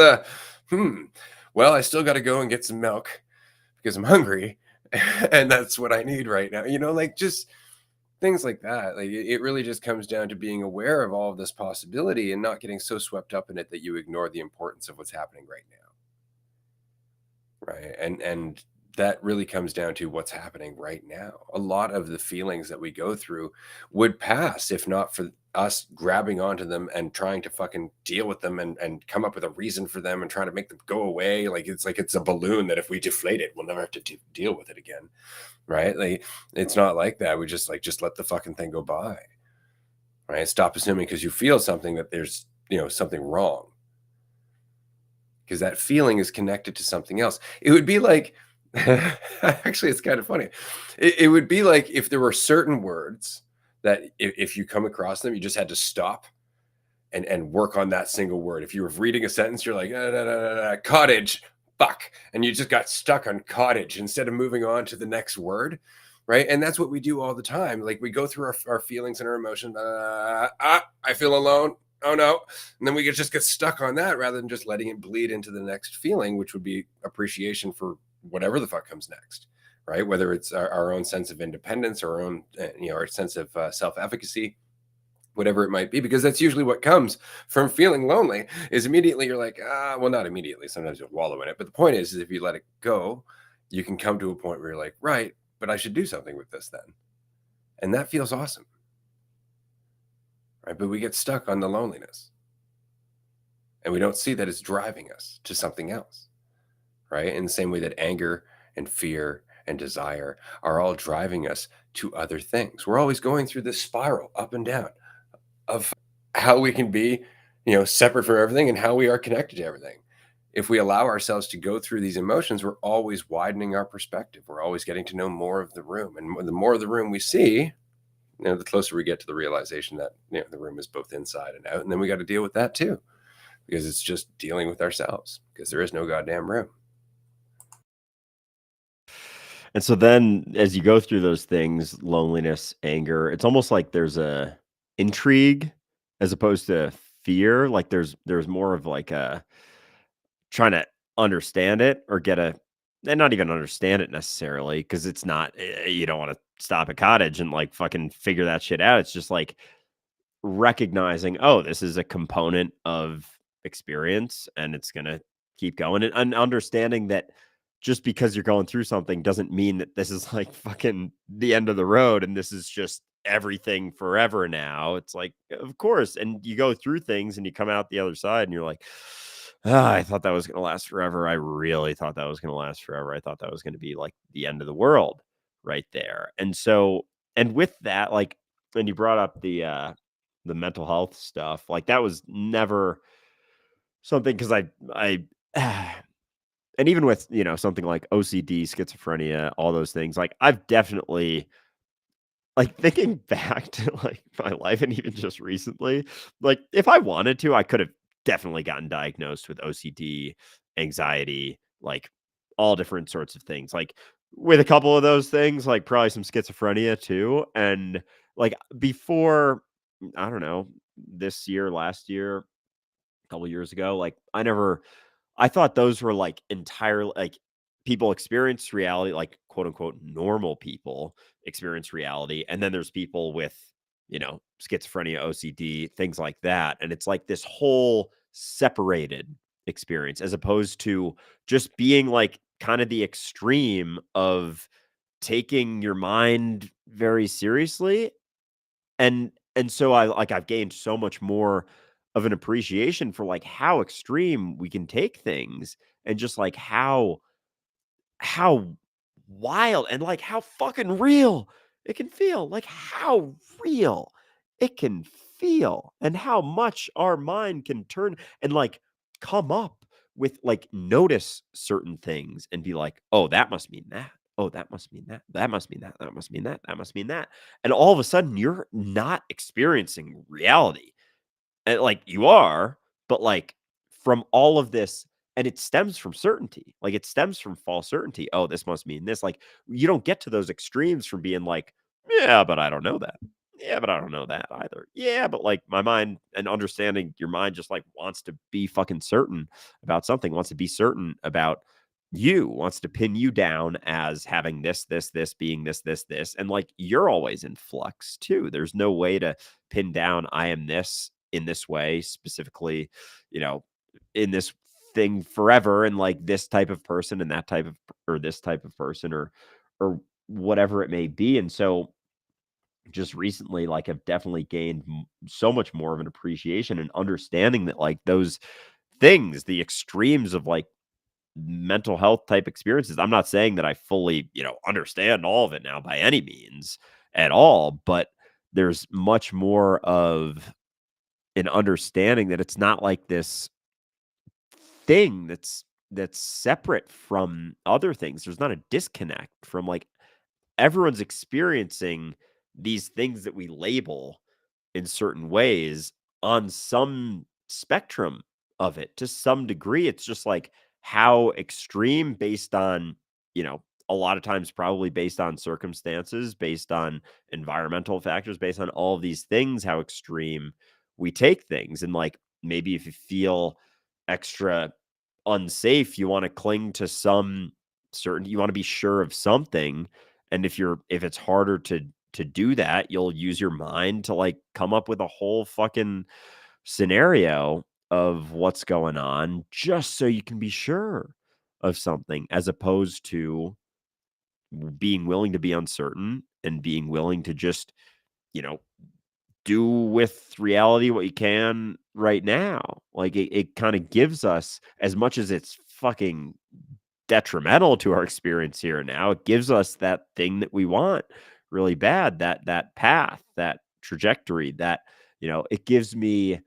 hmm. Well, I still got to go and get some milk because I'm hungry, and that's what I need right now." Like, just things like that. Like, it really just comes down to being aware of all of this possibility and not getting so swept up in it that you ignore the importance of what's happening right now, right? And that really comes down to what's happening right now. A lot of the feelings that we go through would pass if not for us grabbing onto them and trying to fucking deal with them and come up with a reason for them and trying to make them go away. Like it's a balloon that if we deflate it, we'll never have to deal with it again, right? Like, it's not like that. We just let the fucking thing go by, right? Stop assuming because you feel something that there's something wrong, because that feeling is connected to something else. It would be like, actually, it's kind of funny. It would be like if there were certain words that if you come across them, you just had to stop and work on that single word. If you were reading a sentence, you're like, cottage, fuck. And you just got stuck on cottage instead of moving on to the next word. Right. And that's what we do all the time. Like, we go through our feelings and our emotions. I feel alone. Oh no. And then we just get stuck on that rather than just letting it bleed into the next feeling, which would be appreciation for whatever the fuck comes next. Right. Whether it's our own sense of independence or our own, our sense of self efficacy, whatever it might be, because that's usually what comes from feeling lonely. Is immediately you're like, well, not immediately, sometimes you'll wallow in it, but the point is if you let it go, you can come to a point where you're like, right, but I should do something with this then, and that feels awesome, right? But we get stuck on the loneliness and we don't see that it's driving us to something else, right? In the same way that anger and fear and desire are all driving us to other things. We're always going through this spiral up and down of how we can be, separate from everything and how we are connected to everything. If we allow ourselves to go through these emotions, we're always widening our perspective. We're always getting to know more of the room. And the more of the room we see, the closer we get to the realization that, the room is both inside and out. And then we got to deal with that too, because it's just dealing with ourselves, because there is no goddamn room. And so then as you go through those things, loneliness, anger, it's almost like there's a intrigue as opposed to fear. Like there's more of like a trying to understand it or get a and not even understand it necessarily because it's not you don't want to stop at cottage and like fucking figure that shit out. It's just like recognizing, oh, this is a component of experience and it's going to keep going and understanding that just because you're going through something doesn't mean that this is like fucking the end of the road and this is just everything forever now. It's like, of course. And you go through things and you come out the other side and you're like, I thought that was going to last forever. I really thought that was going to last forever. I thought that was going to be like the end of the world right there. And so, and with that, like, and you brought up the mental health stuff, like that was never something because I, and even with, something like OCD, schizophrenia, all those things, like I've definitely, like thinking back to like my life and even just recently, like if I wanted to, I could have definitely gotten diagnosed with OCD, anxiety, like all different sorts of things. Like with a couple of those things, like probably some schizophrenia too. And like before, I don't know, this year, last year, couple years ago. Like I thought those were like entirely like people experience reality, like quote unquote normal people experience reality. And then there's people with, schizophrenia, OCD, things like that. And it's like this whole separated experience as opposed to just being like kind of the extreme of taking your mind very seriously. And so I've gained so much more of an appreciation for like how extreme we can take things and just like how wild and like how fucking real it can feel. Like how real it can feel and how much our mind can turn and like come up with like notice certain things and be like, oh, that must mean that. Oh, that must mean that. That must mean that. That must mean that. That must mean that. And all of a sudden, you're not experiencing reality. And like you are, but like from all of this, and it stems from certainty. Like it stems from false certainty. Oh, this must mean this. Like you don't get to those extremes from being like, yeah, but I don't know that. Yeah, but I don't know that either. Yeah, but like my mind and understanding your mind just like wants to be fucking certain about something, wants to be certain about you, wants to pin you down as having this, being this. And like you're always in flux too. There's no way to pin down, I am this in this way, specifically, you know, in this thing forever, and like this type of person and that type of or this type of person or whatever it may be. And so just recently, like I've definitely gained so much more of an appreciation and understanding that like those things, the extremes of like mental health type experiences. I'm not saying that I fully, understand all of it now by any means at all, but there's much more of an understanding that it's not like this thing that's separate from other things. There's not a disconnect from like everyone's experiencing these things that we label in certain ways on some spectrum of it to some degree. It's just like how extreme based on, a lot of times probably based on circumstances, based on environmental factors, based on all of these things, how extreme we take things. And like maybe if you feel extra unsafe, you want to cling to some certain, you want to be sure of something. And if it's harder to do that, you'll use your mind to like come up with a whole fucking scenario of what's going on just so you can be sure of something, as opposed to being willing to be uncertain and being willing to just, you know, do with reality what you can right now. Like it kind of gives us, as much as it's fucking detrimental to our experience here and now, it gives us that thing that we want really bad, that path, that trajectory, that, it gives me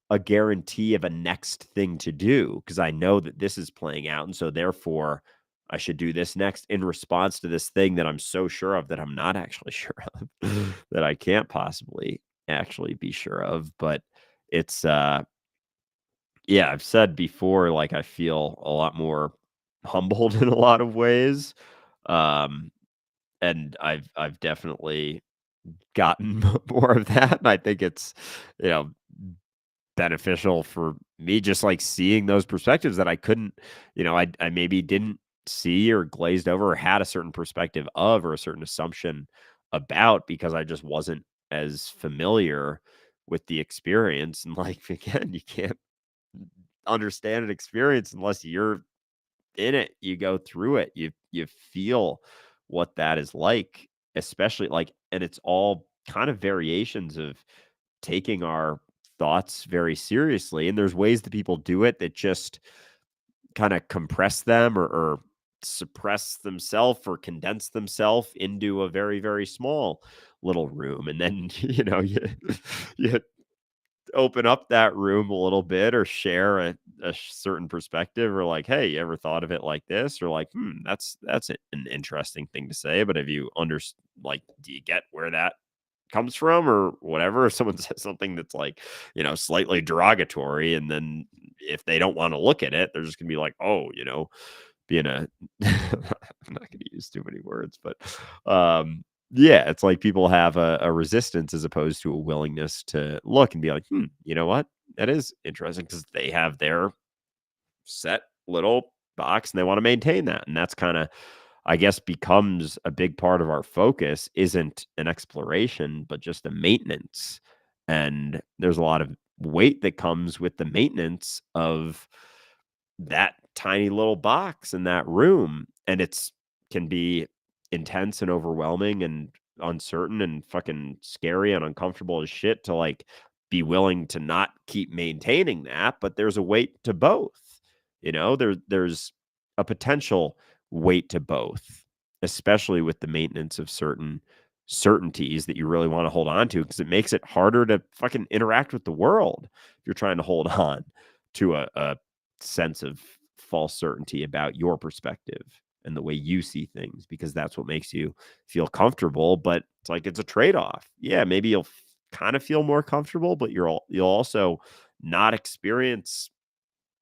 a guarantee of a next thing to do because I know that this is playing out. And so therefore I should do this next in response to this thing that I'm so sure of that I'm not actually sure of, that I can't possibly actually be sure of. But it's yeah, I've said before, like I feel a lot more humbled in a lot of ways. Um, and I've definitely gotten more of that. And I think it's, you know, beneficial for me just like seeing those perspectives that I couldn't, I maybe didn't see or glazed over or had a certain perspective of or a certain assumption about because I just wasn't as familiar with the experience. And like again, you can't understand an experience unless you're in it. You go through it. You feel what that is like, especially like, and it's all kind of variations of taking our thoughts very seriously. And there's ways that people do it that just kind of compress them or suppress themselves or condense themselves into a very, very small little room. And then, you open up that room a little bit or share a certain perspective or like, hey, you ever thought of it like this? Or like, that's an interesting thing to say. But if you like, do you get where that comes from or whatever? If someone says something that's like, slightly derogatory, and then if they don't want to look at it, they're just gonna be like, oh, being a I'm not gonna use too many words, but yeah, it's like people have a resistance as opposed to a willingness to look and be like, you know what? That is interesting because they have their set little box and they want to maintain that. And that's kind of, I guess, becomes a big part of our focus isn't an exploration, but just a maintenance. And there's a lot of weight that comes with the maintenance of that tiny little box in that room. And it's can be intense and overwhelming and uncertain and fucking scary and uncomfortable as shit to like be willing to not keep maintaining that. But there's a weight to both. There's a potential weight to both, especially with the maintenance of certain certainties that you really want to hold on to, because it makes it harder to fucking interact with the world if you're trying to hold on to a sense of false certainty about your perspective and the way you see things, because that's what makes you feel comfortable. But it's like it's a trade-off. Yeah, maybe you'll kind of feel more comfortable, but you'll also not experience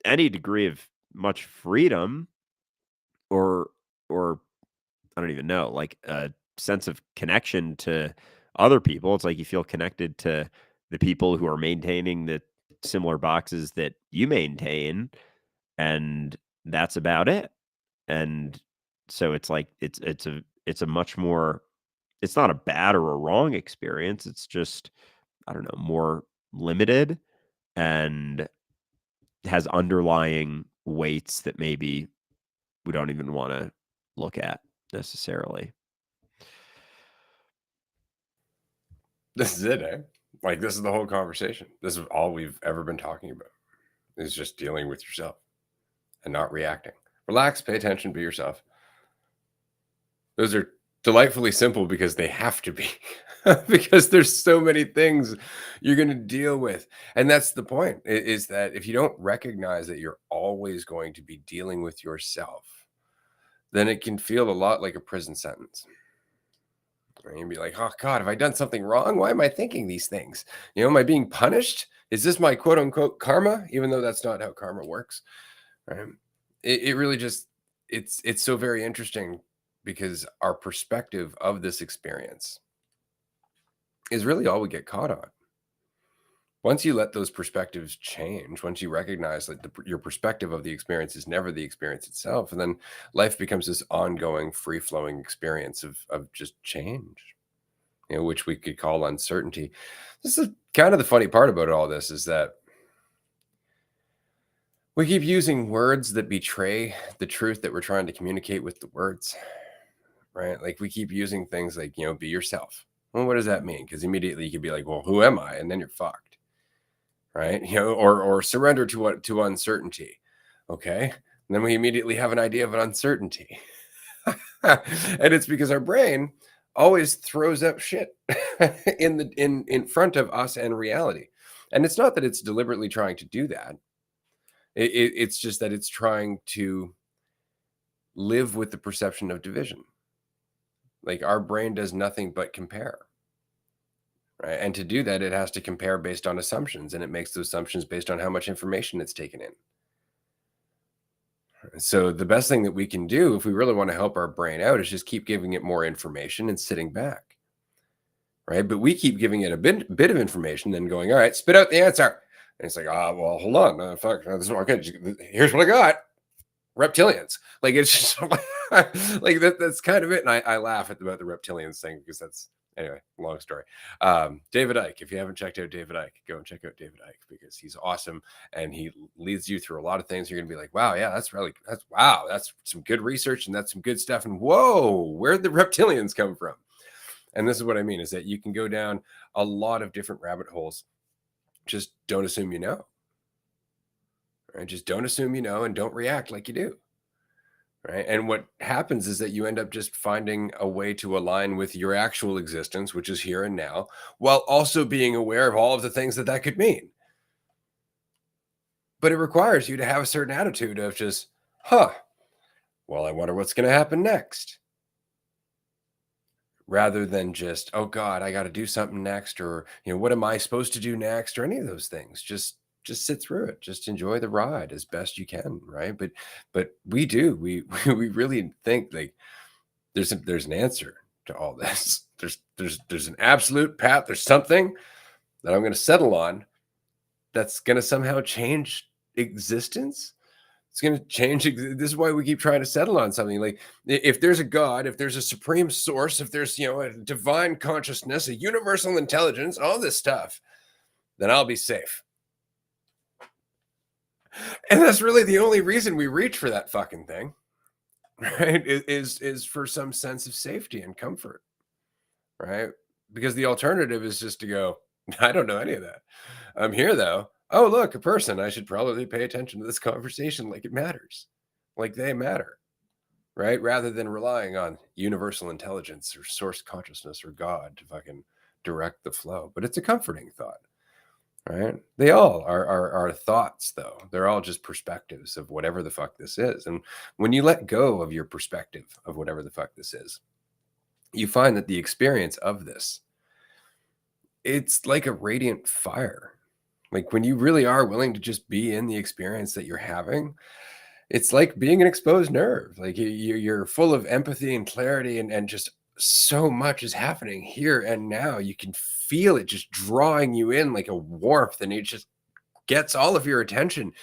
any degree of much freedom or I don't even know, like a sense of connection to other people. It's like you feel connected to the people who are maintaining the similar boxes that you maintain, and that's about it. And so it's like it's a much more, it's not a bad or a wrong experience. It's just, I don't know, more limited and has underlying weights that maybe we don't even want to look at necessarily. This is it, eh? Like, this is the whole conversation. This is all we've ever been talking about, is just dealing with yourself and not reacting. Relax, pay attention, be yourself. Those are delightfully simple because they have to be. Because there's so many things you're going to deal with. And that's the point, is that if you don't recognize that you're always going to be dealing with yourself, then it can feel a lot like a prison sentence. And be like, oh God, have I done something wrong? Why am I thinking these things? Am I being punished? Is this my quote unquote karma? Even though that's not how karma works. Right. It really just, it's so very interesting because our perspective of this experience is really all we get caught on. Once you let those perspectives change, once you recognize that your perspective of the experience is never the experience itself, and then life becomes this ongoing, free flowing experience of just change, which we could call uncertainty. This is kind of the funny part about all this, is that we keep using words that betray the truth that we're trying to communicate with the words, right? Like we keep using things like, be yourself. Well, what does that mean? Because immediately you could be like, well, who am I? And then you're fucked, right? Or surrender to uncertainty. Okay. And then we immediately have an idea of an uncertainty. And it's because our brain always throws up shit in front of us and reality. And it's not that it's deliberately trying to do that. It's just that it's trying to live with the perception of division. Like our brain does nothing but compare. Right. And to do that, it has to compare based on assumptions, and it makes those assumptions based on how much information it's taken in. So the best thing that we can do if we really want to help our brain out is just keep giving it more information and sitting back. Right. But we keep giving it a bit of information, then going, all right, spit out the answer. And it's like, well, hold on. Fuck, this is okay. Here's what I got. Reptilians. Like it's just like that's kind of it. And I laugh about the reptilians thing because that's, anyway, long story. David Icke, if you haven't checked out David Icke, go and check out David Icke because he's awesome and he leads you through a lot of things. You're gonna be like, wow, yeah, that's some good research and that's some good stuff. And whoa, where'd the reptilians come from? And this is what I mean, is that you can go down a lot of different rabbit holes. Just don't assume you know. Right? Just don't assume you know and don't react like you do. Right. And what happens is that you end up just finding a way to align with your actual existence, which is here and now, while also being aware of all of the things that could mean. But it requires you to have a certain attitude of just, well, I wonder what's going to happen next. Rather than just, oh God, I got to do something next, or, what am I supposed to do next, or any of those things. Just sit through it. Just enjoy the ride as best you can. Right. But we we really think like there's an answer to all this. There's an absolute path. There's something that I'm going to settle on that's going to somehow change existence. It's going to change. This is why we keep trying to settle on something. Like, if there's a God, if there's a supreme source, if there's, a divine consciousness, a universal intelligence, all this stuff, then I'll be safe. And that's really the only reason we reach for that fucking thing, right? Is for some sense of safety and comfort, right? Because the alternative is just to go, I don't know any of that. I'm here though. Oh, look, a person. I should probably pay attention to this conversation like it matters, like they matter, right? Rather than relying on universal intelligence or source consciousness or God to fucking direct the flow. But it's a comforting thought, right? They all are thoughts, though. They're all just perspectives of whatever the fuck this is. And when you let go of your perspective of whatever the fuck this is, you find that the experience of this, it's like a radiant fire. Like, when you really are willing to just be in the experience that you're having, it's like being an exposed nerve. Like, you're full of empathy and clarity, and just so much is happening here and now. You can feel it just drawing you in like a warmth, and it just gets all of your attention.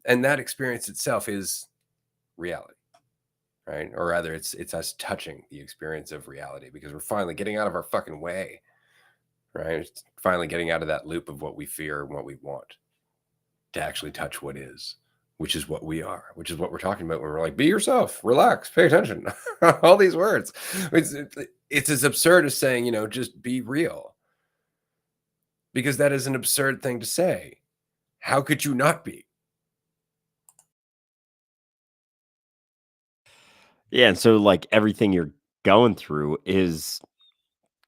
And that experience itself is reality, right? Or rather, it's us touching the experience of reality, because we're finally getting out of our fucking way, right? It's finally getting out of that loop of what we fear and what we want, to actually touch what is, which is what we are, which is what we're talking about when we're like, be yourself, relax, pay attention. All these words. It's as absurd as saying, just be real, because that is an absurd thing to say. How could you not be? Yeah, and so, like, everything you're going through is,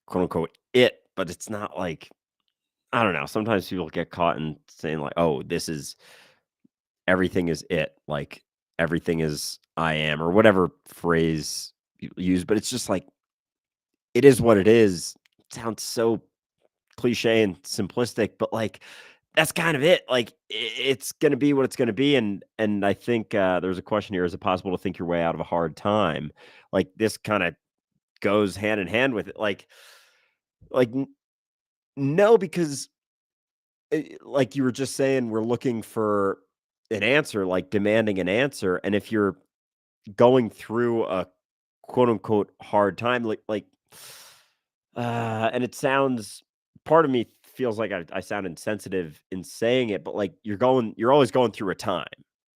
quote, unquote, "it," but it's not like I don't know, sometimes people get caught in saying, like, "Oh, this is everything is it," like, "Everything is I am," or whatever phrase you use, but it's just like, it is what it is. It sounds so cliche and simplistic, but, like, that's kind of it. Like, it's gonna be what it's gonna be, and I think, there's a question here, is it possible to think your way out of a hard time? Like, this kinda goes hand in hand with it. Like, no, because, like you were just saying, we're looking for an answer, like, demanding an answer, and if you're going through a quote unquote hard time, and it sounds part of me feels like I sound insensitive in saying it, but like you're always going through a time.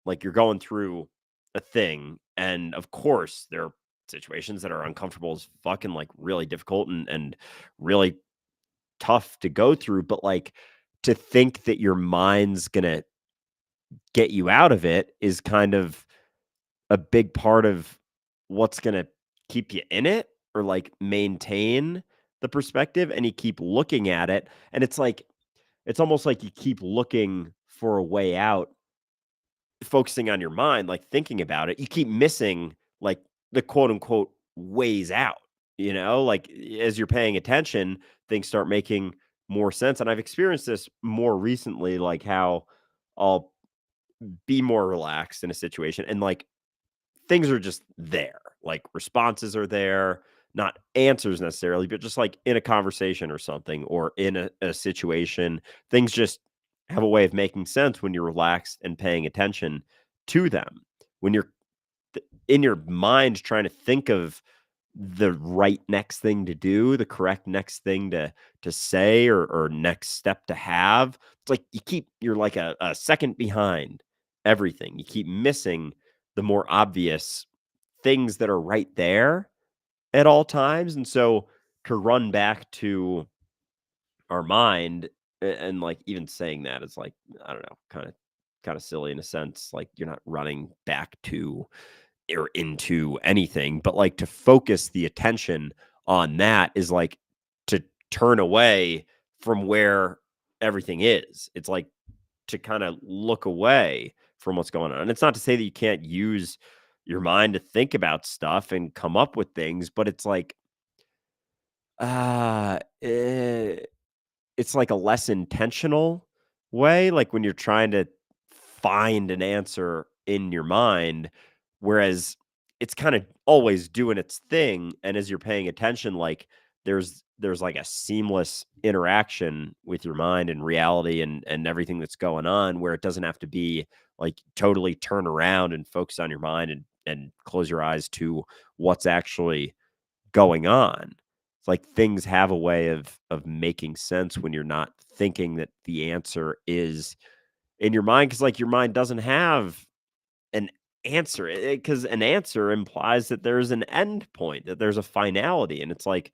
Like you're going through a thing. And of course there are situations that are uncomfortable as fucking like really difficult and really tough to go through. But like to think that your mind's gonna get you out of it is kind of a big part of what's gonna keep you in it or, like, maintain the perspective, and you keep looking at it, and it's like it's almost like you keep looking for a way out, focusing on your mind, like, thinking about it. You keep missing, like, the quote, unquote, "ways out," you know? Like, as you're paying attention, things start making more sense, and I've experienced this more recently, like, how I'll be more relaxed in a situation and, like, things are just there. Like responses are there, not answers necessarily, but just like in a conversation or something or in a situation, things just have a way of making sense when you're relaxed and paying attention to them. When you're in your mind trying to think of the right next thing to do, the correct next thing to say or next step to have. It's like you're like a second behind everything. You keep missing the more obvious things that are right there at all times. And so to run back to our mind and like even saying that is like, I don't know, kind of silly in a sense. Like you're not running back to or into anything, but like to focus the attention on that is like to turn away from where everything is. It's like to kind of look away from what's going on. And it's not to say that you can't use your mind to think about stuff and come up with things, but it's like uh eh, it's like a less intentional way, like when you're trying to find an answer in your mind, whereas it's kind of always doing its thing. And as you're paying attention, like there's like a seamless interaction with your mind and reality and everything that's going on, where it doesn't have to be like totally turn around and focus on your mind and close your eyes to what's actually going on. It's like things have a way of making sense when you're not thinking that the answer is in your mind, because like your mind doesn't have an answer, because an answer implies that there's an end point, that there's a finality, and it's like,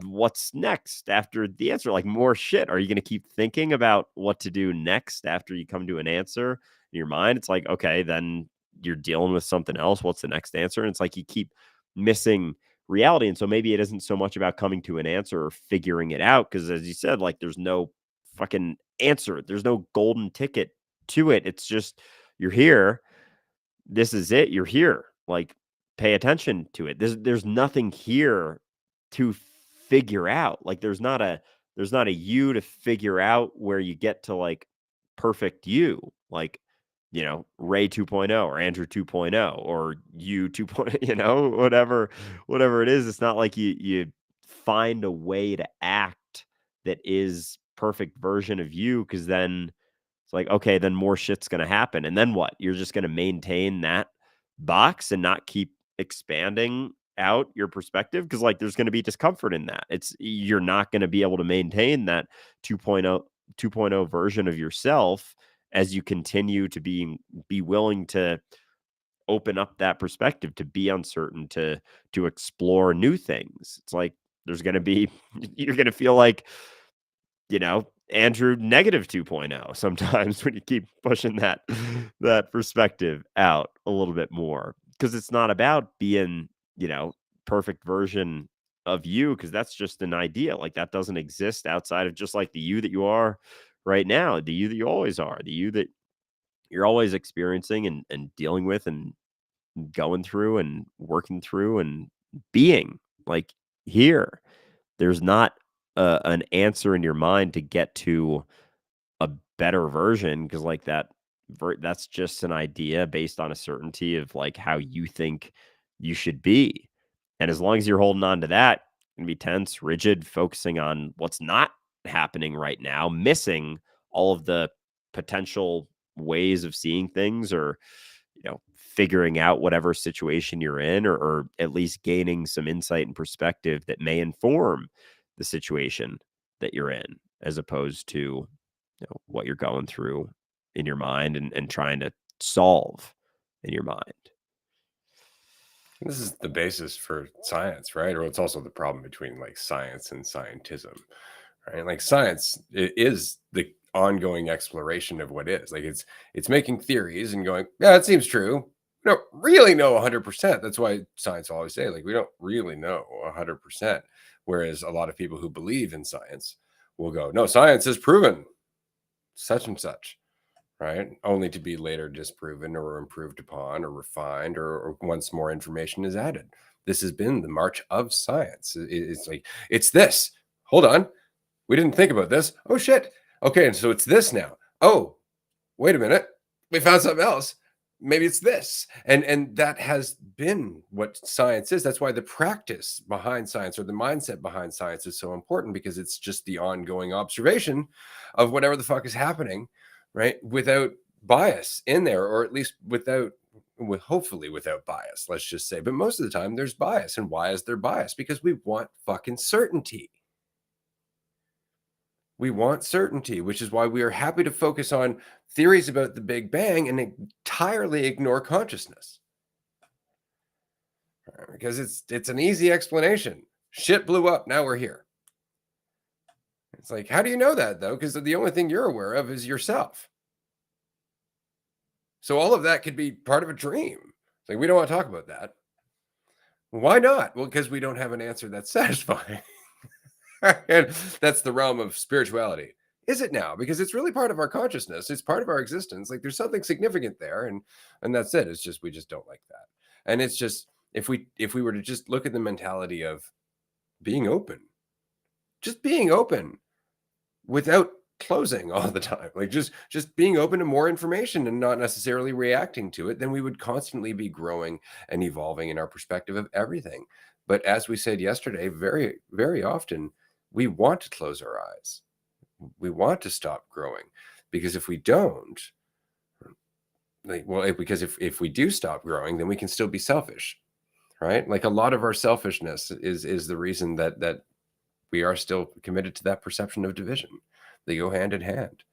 what's next after the answer? Like more shit. Are you going to keep thinking about what to do next after you come to an answer in your mind? It's like, okay, then you're dealing with something else. What's the next answer? And it's like you keep missing reality. And so maybe it isn't so much about coming to an answer or figuring it out. Cause as you said, like there's no fucking answer, there's no golden ticket to it. It's just you're here. This is it. You're here. Like pay attention to it. There's nothing here to figure out. Like there's not a you to figure out where you get to like perfect you. Like, Ray 2.0 or Andrew 2.0 or you 2.0, whatever it is. It's not like you find a way to act that is perfect version of you, because then it's like, okay, then more shit's going to happen. And then what? You're just going to maintain that box and not keep expanding out your perspective, because like there's going to be discomfort in that. You're not going to be able to maintain that 2.0 version of yourself as you continue to be willing to open up that perspective, to be uncertain, to explore new things. It's like there's going to be you're going to feel like, Andrew negative 2.0 sometimes when you keep pushing that perspective out a little bit more, because it's not about being, perfect version of you, because that's just an idea. Like that doesn't exist outside of just like the you that you are right now, the you that you always are, the you that you're always experiencing and dealing with and going through and working through and being like here. There's not an answer in your mind to get to a better version, because like that's just an idea based on a certainty of like how you think you should be. And as long as you're holding on to that, and be tense, rigid, focusing on what's not happening right now, missing all of the potential ways of seeing things, or figuring out whatever situation you're in, or at least gaining some insight and perspective that may inform the situation that you're in, as opposed to what you're going through in your mind and trying to solve in your mind. This is the basis for science, right? Or it's also the problem between like science and scientism, right? Like science is the ongoing exploration of what is. Like it's making theories and going, yeah, it seems true. We don't really know 100%. That's why science always say, like, we don't really know 100%. Whereas a lot of people who believe in science will go, no, science has proven such and such, right? Only to be later disproven or improved upon or refined, or once more information is added. This has been the march of science. It's like, it's this. Hold on. We didn't think about this. Oh, shit. Okay. And so it's this now. Oh, wait a minute. We found something else. Maybe it's this. And that has been what science is. That's why the practice behind science, or the mindset behind science, is so important, because it's just the ongoing observation of whatever the fuck is happening, right? Without bias in there, or at least hopefully without bias, let's just say. But most of the time there's bias. And why is there bias? Because we want fucking certainty. We want certainty, which is why we are happy to focus on theories about the Big Bang and entirely ignore consciousness. Because it's an easy explanation. Shit blew up. Now we're here. It's like, how do you know that, though? Because the only thing you're aware of is yourself. So all of that could be part of a dream. It's like, we don't want to talk about that. Why not? Well, because we don't have an answer that's satisfying. And that's the realm of spirituality. Is it now? Because it's really part of our consciousness. It's part of our existence. Like there's something significant there, and that's it. It's just we just don't like that. And it's just, if we were to just look at the mentality of being open, just being open without closing all the time, like just being open to more information and not necessarily reacting to it, then we would constantly be growing and evolving in our perspective of everything. But as we said yesterday, very, very often we want to close our eyes. We want to stop growing, because if we don't, because if we do stop growing, then we can still be selfish, right? Like a lot of our selfishness is the reason that we are still committed to that perception of division. They go hand in hand,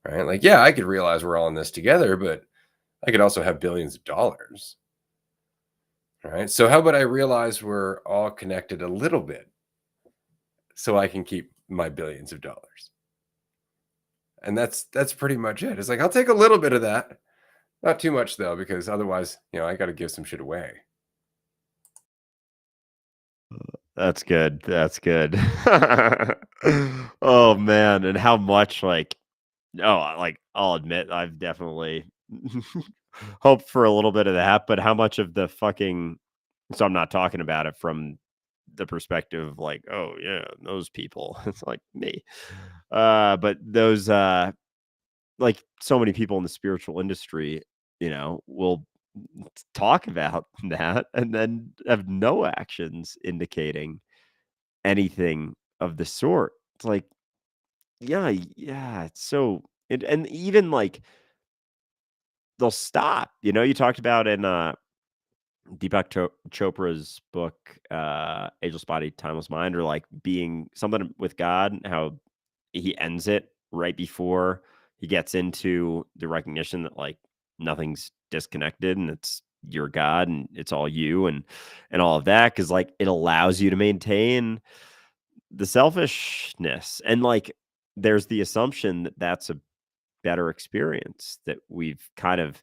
right? Like, yeah, I could realize we're all in this together, but I could also have billions of dollars. All right. So how about I realize we're all connected a little bit so I can keep my billions of dollars? And that's pretty much it. It's like, I'll take a little bit of that. Not too much though, because otherwise, I got to give some shit away. That's good. That's good. Oh man, and how much I'll admit I've definitely hoped for a little bit of that, but how much of the fucking so I'm not talking about it from the perspective of like, oh yeah, those people. It's like me. But those like so many people in the spiritual industry, will talk about that and then have no actions indicating anything of the sort. It's like, yeah, yeah, it's so and even like they'll stop. You talked about in Deepak Chopra's book, Ageless Body, Timeless Mind, or like being something with God, how he ends it right before he gets into the recognition that like nothing's disconnected and it's your God and it's all you and all of that. Cause like it allows you to maintain the selfishness. And like there's the assumption that that's a better experience that we've kind of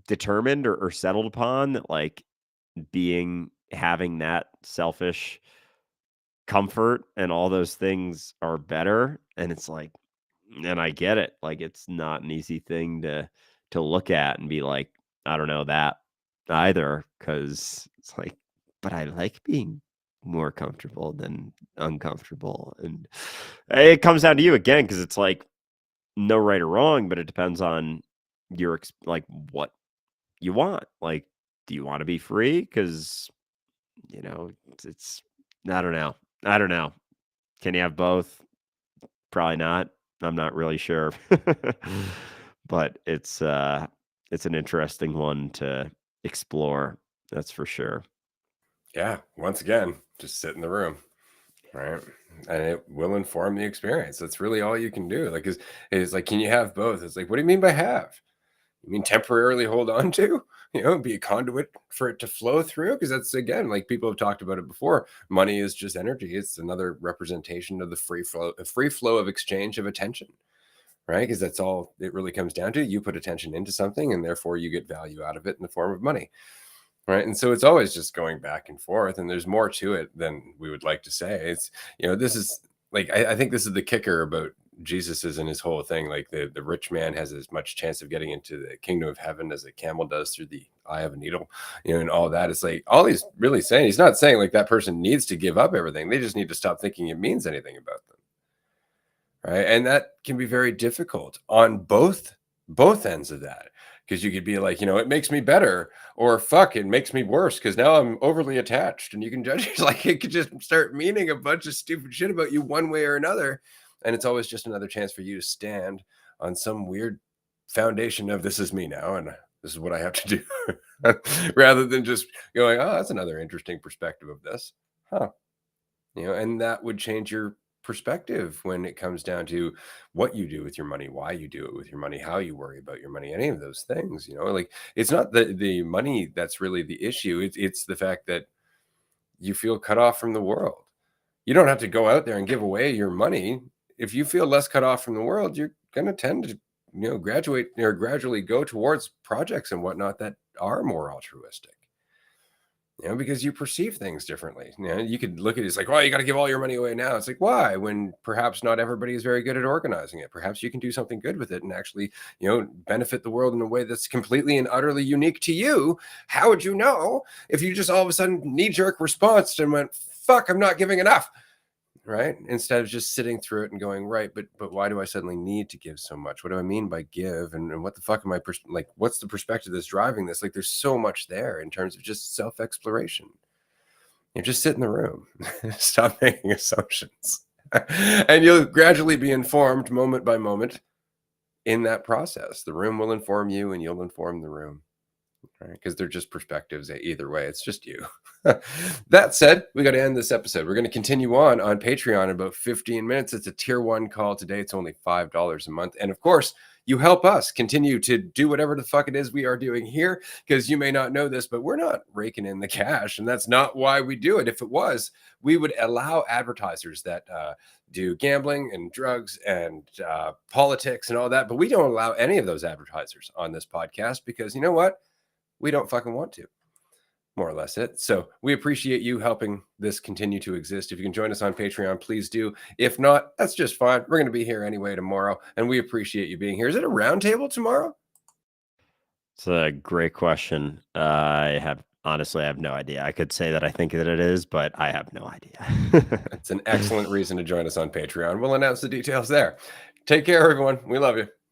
determined or settled upon that like having that selfish comfort and all those things are better. And it's like, and I get it, like it's not an easy thing to look at and be like, I don't know that either, because it's like, but I like being more comfortable than uncomfortable. And it comes down to you again, because it's like no right or wrong, but it depends on like what you want. Like, do you want to be free? Because it's I don't know. I don't know. Can you have both? Probably not. I'm not really sure. But it's an interesting one to explore. That's for sure. Yeah. Once again, just sit in the room. Right. And it will inform the experience. That's really all you can do. Like, is like, can you have both? It's like, what do you mean by have? You mean temporarily hold on to, be a conduit for it to flow through? Because that's, again, like people have talked about it before. Money is just energy. It's another representation of the free flow of exchange of attention, right? Because that's all it really comes down to. You put attention into something and therefore you get value out of it in the form of money. Right. And so it's always just going back and forth. And there's more to it than we would like to say. It's, this is like, I think this is the kicker about Jesus's and his whole thing. Like the rich man has as much chance of getting into the kingdom of heaven as a camel does through the eye of a needle, and all that. It's like all he's really saying, he's not saying like that person needs to give up everything. They just need to stop thinking it means anything about them. Right. And that can be very difficult on both ends of that. Because you could be like, it makes me better, or fuck, it makes me worse because now I'm overly attached. And you can judge it like it could just start meaning a bunch of stupid shit about you one way or another. And it's always just another chance for you to stand on some weird foundation of this is me now and this is what I have to do. Rather than just going, oh, that's another interesting perspective of this. Huh. And that would change your perspective when it comes down to what you do with your money, why you do it with your money, how you worry about your money, any of those things. Like it's not the money that's really the issue. It's the fact that you feel cut off from the world. You don't have to go out there and give away your money. If you feel less cut off from the world, you're going to tend to graduate or gradually go towards projects and whatnot that are more altruistic. Because you perceive things differently. You could look at it as like, well, you got to give all your money away now. It's like, why? When perhaps not everybody is very good at organizing it. Perhaps you can do something good with it and actually, benefit the world in a way that's completely and utterly unique to you. How would you know if you just all of a sudden knee-jerk response and went, fuck, I'm not giving enough? right? Instead of just sitting through it and going, right, but why do I suddenly need to give so much? What do I mean by give? And what the fuck am I like? What's the perspective that's driving this? Like, there's so much there in terms of just self exploration. You just sit in the room, stop making assumptions, and you'll gradually be informed moment by moment in that process. The room will inform you, and you'll inform the room. Right? Because they're just perspectives either way. It's just you. That said, we got to end this episode. We're going to continue on Patreon in about 15 minutes. It's a tier 1 call today. It's only $5 a month. And of course, you help us continue to do whatever the fuck it is we are doing here, because you may not know this, but we're not raking in the cash. And that's not why we do it. If it was, we would allow advertisers that do gambling and drugs and politics and all that. But we don't allow any of those advertisers on this podcast, because you know what? We don't fucking want to. More or less it. So we appreciate you helping this continue to exist. If you can join us on Patreon, please do. If not, that's just fine. We're going to be here anyway tomorrow, and we appreciate you being here. Is it a roundtable tomorrow? It's a great question. Honestly, I have no idea. I could say that I think that it is, but I have no idea. It's an excellent reason to join us on Patreon. We'll announce the details there. Take care, everyone. We love you.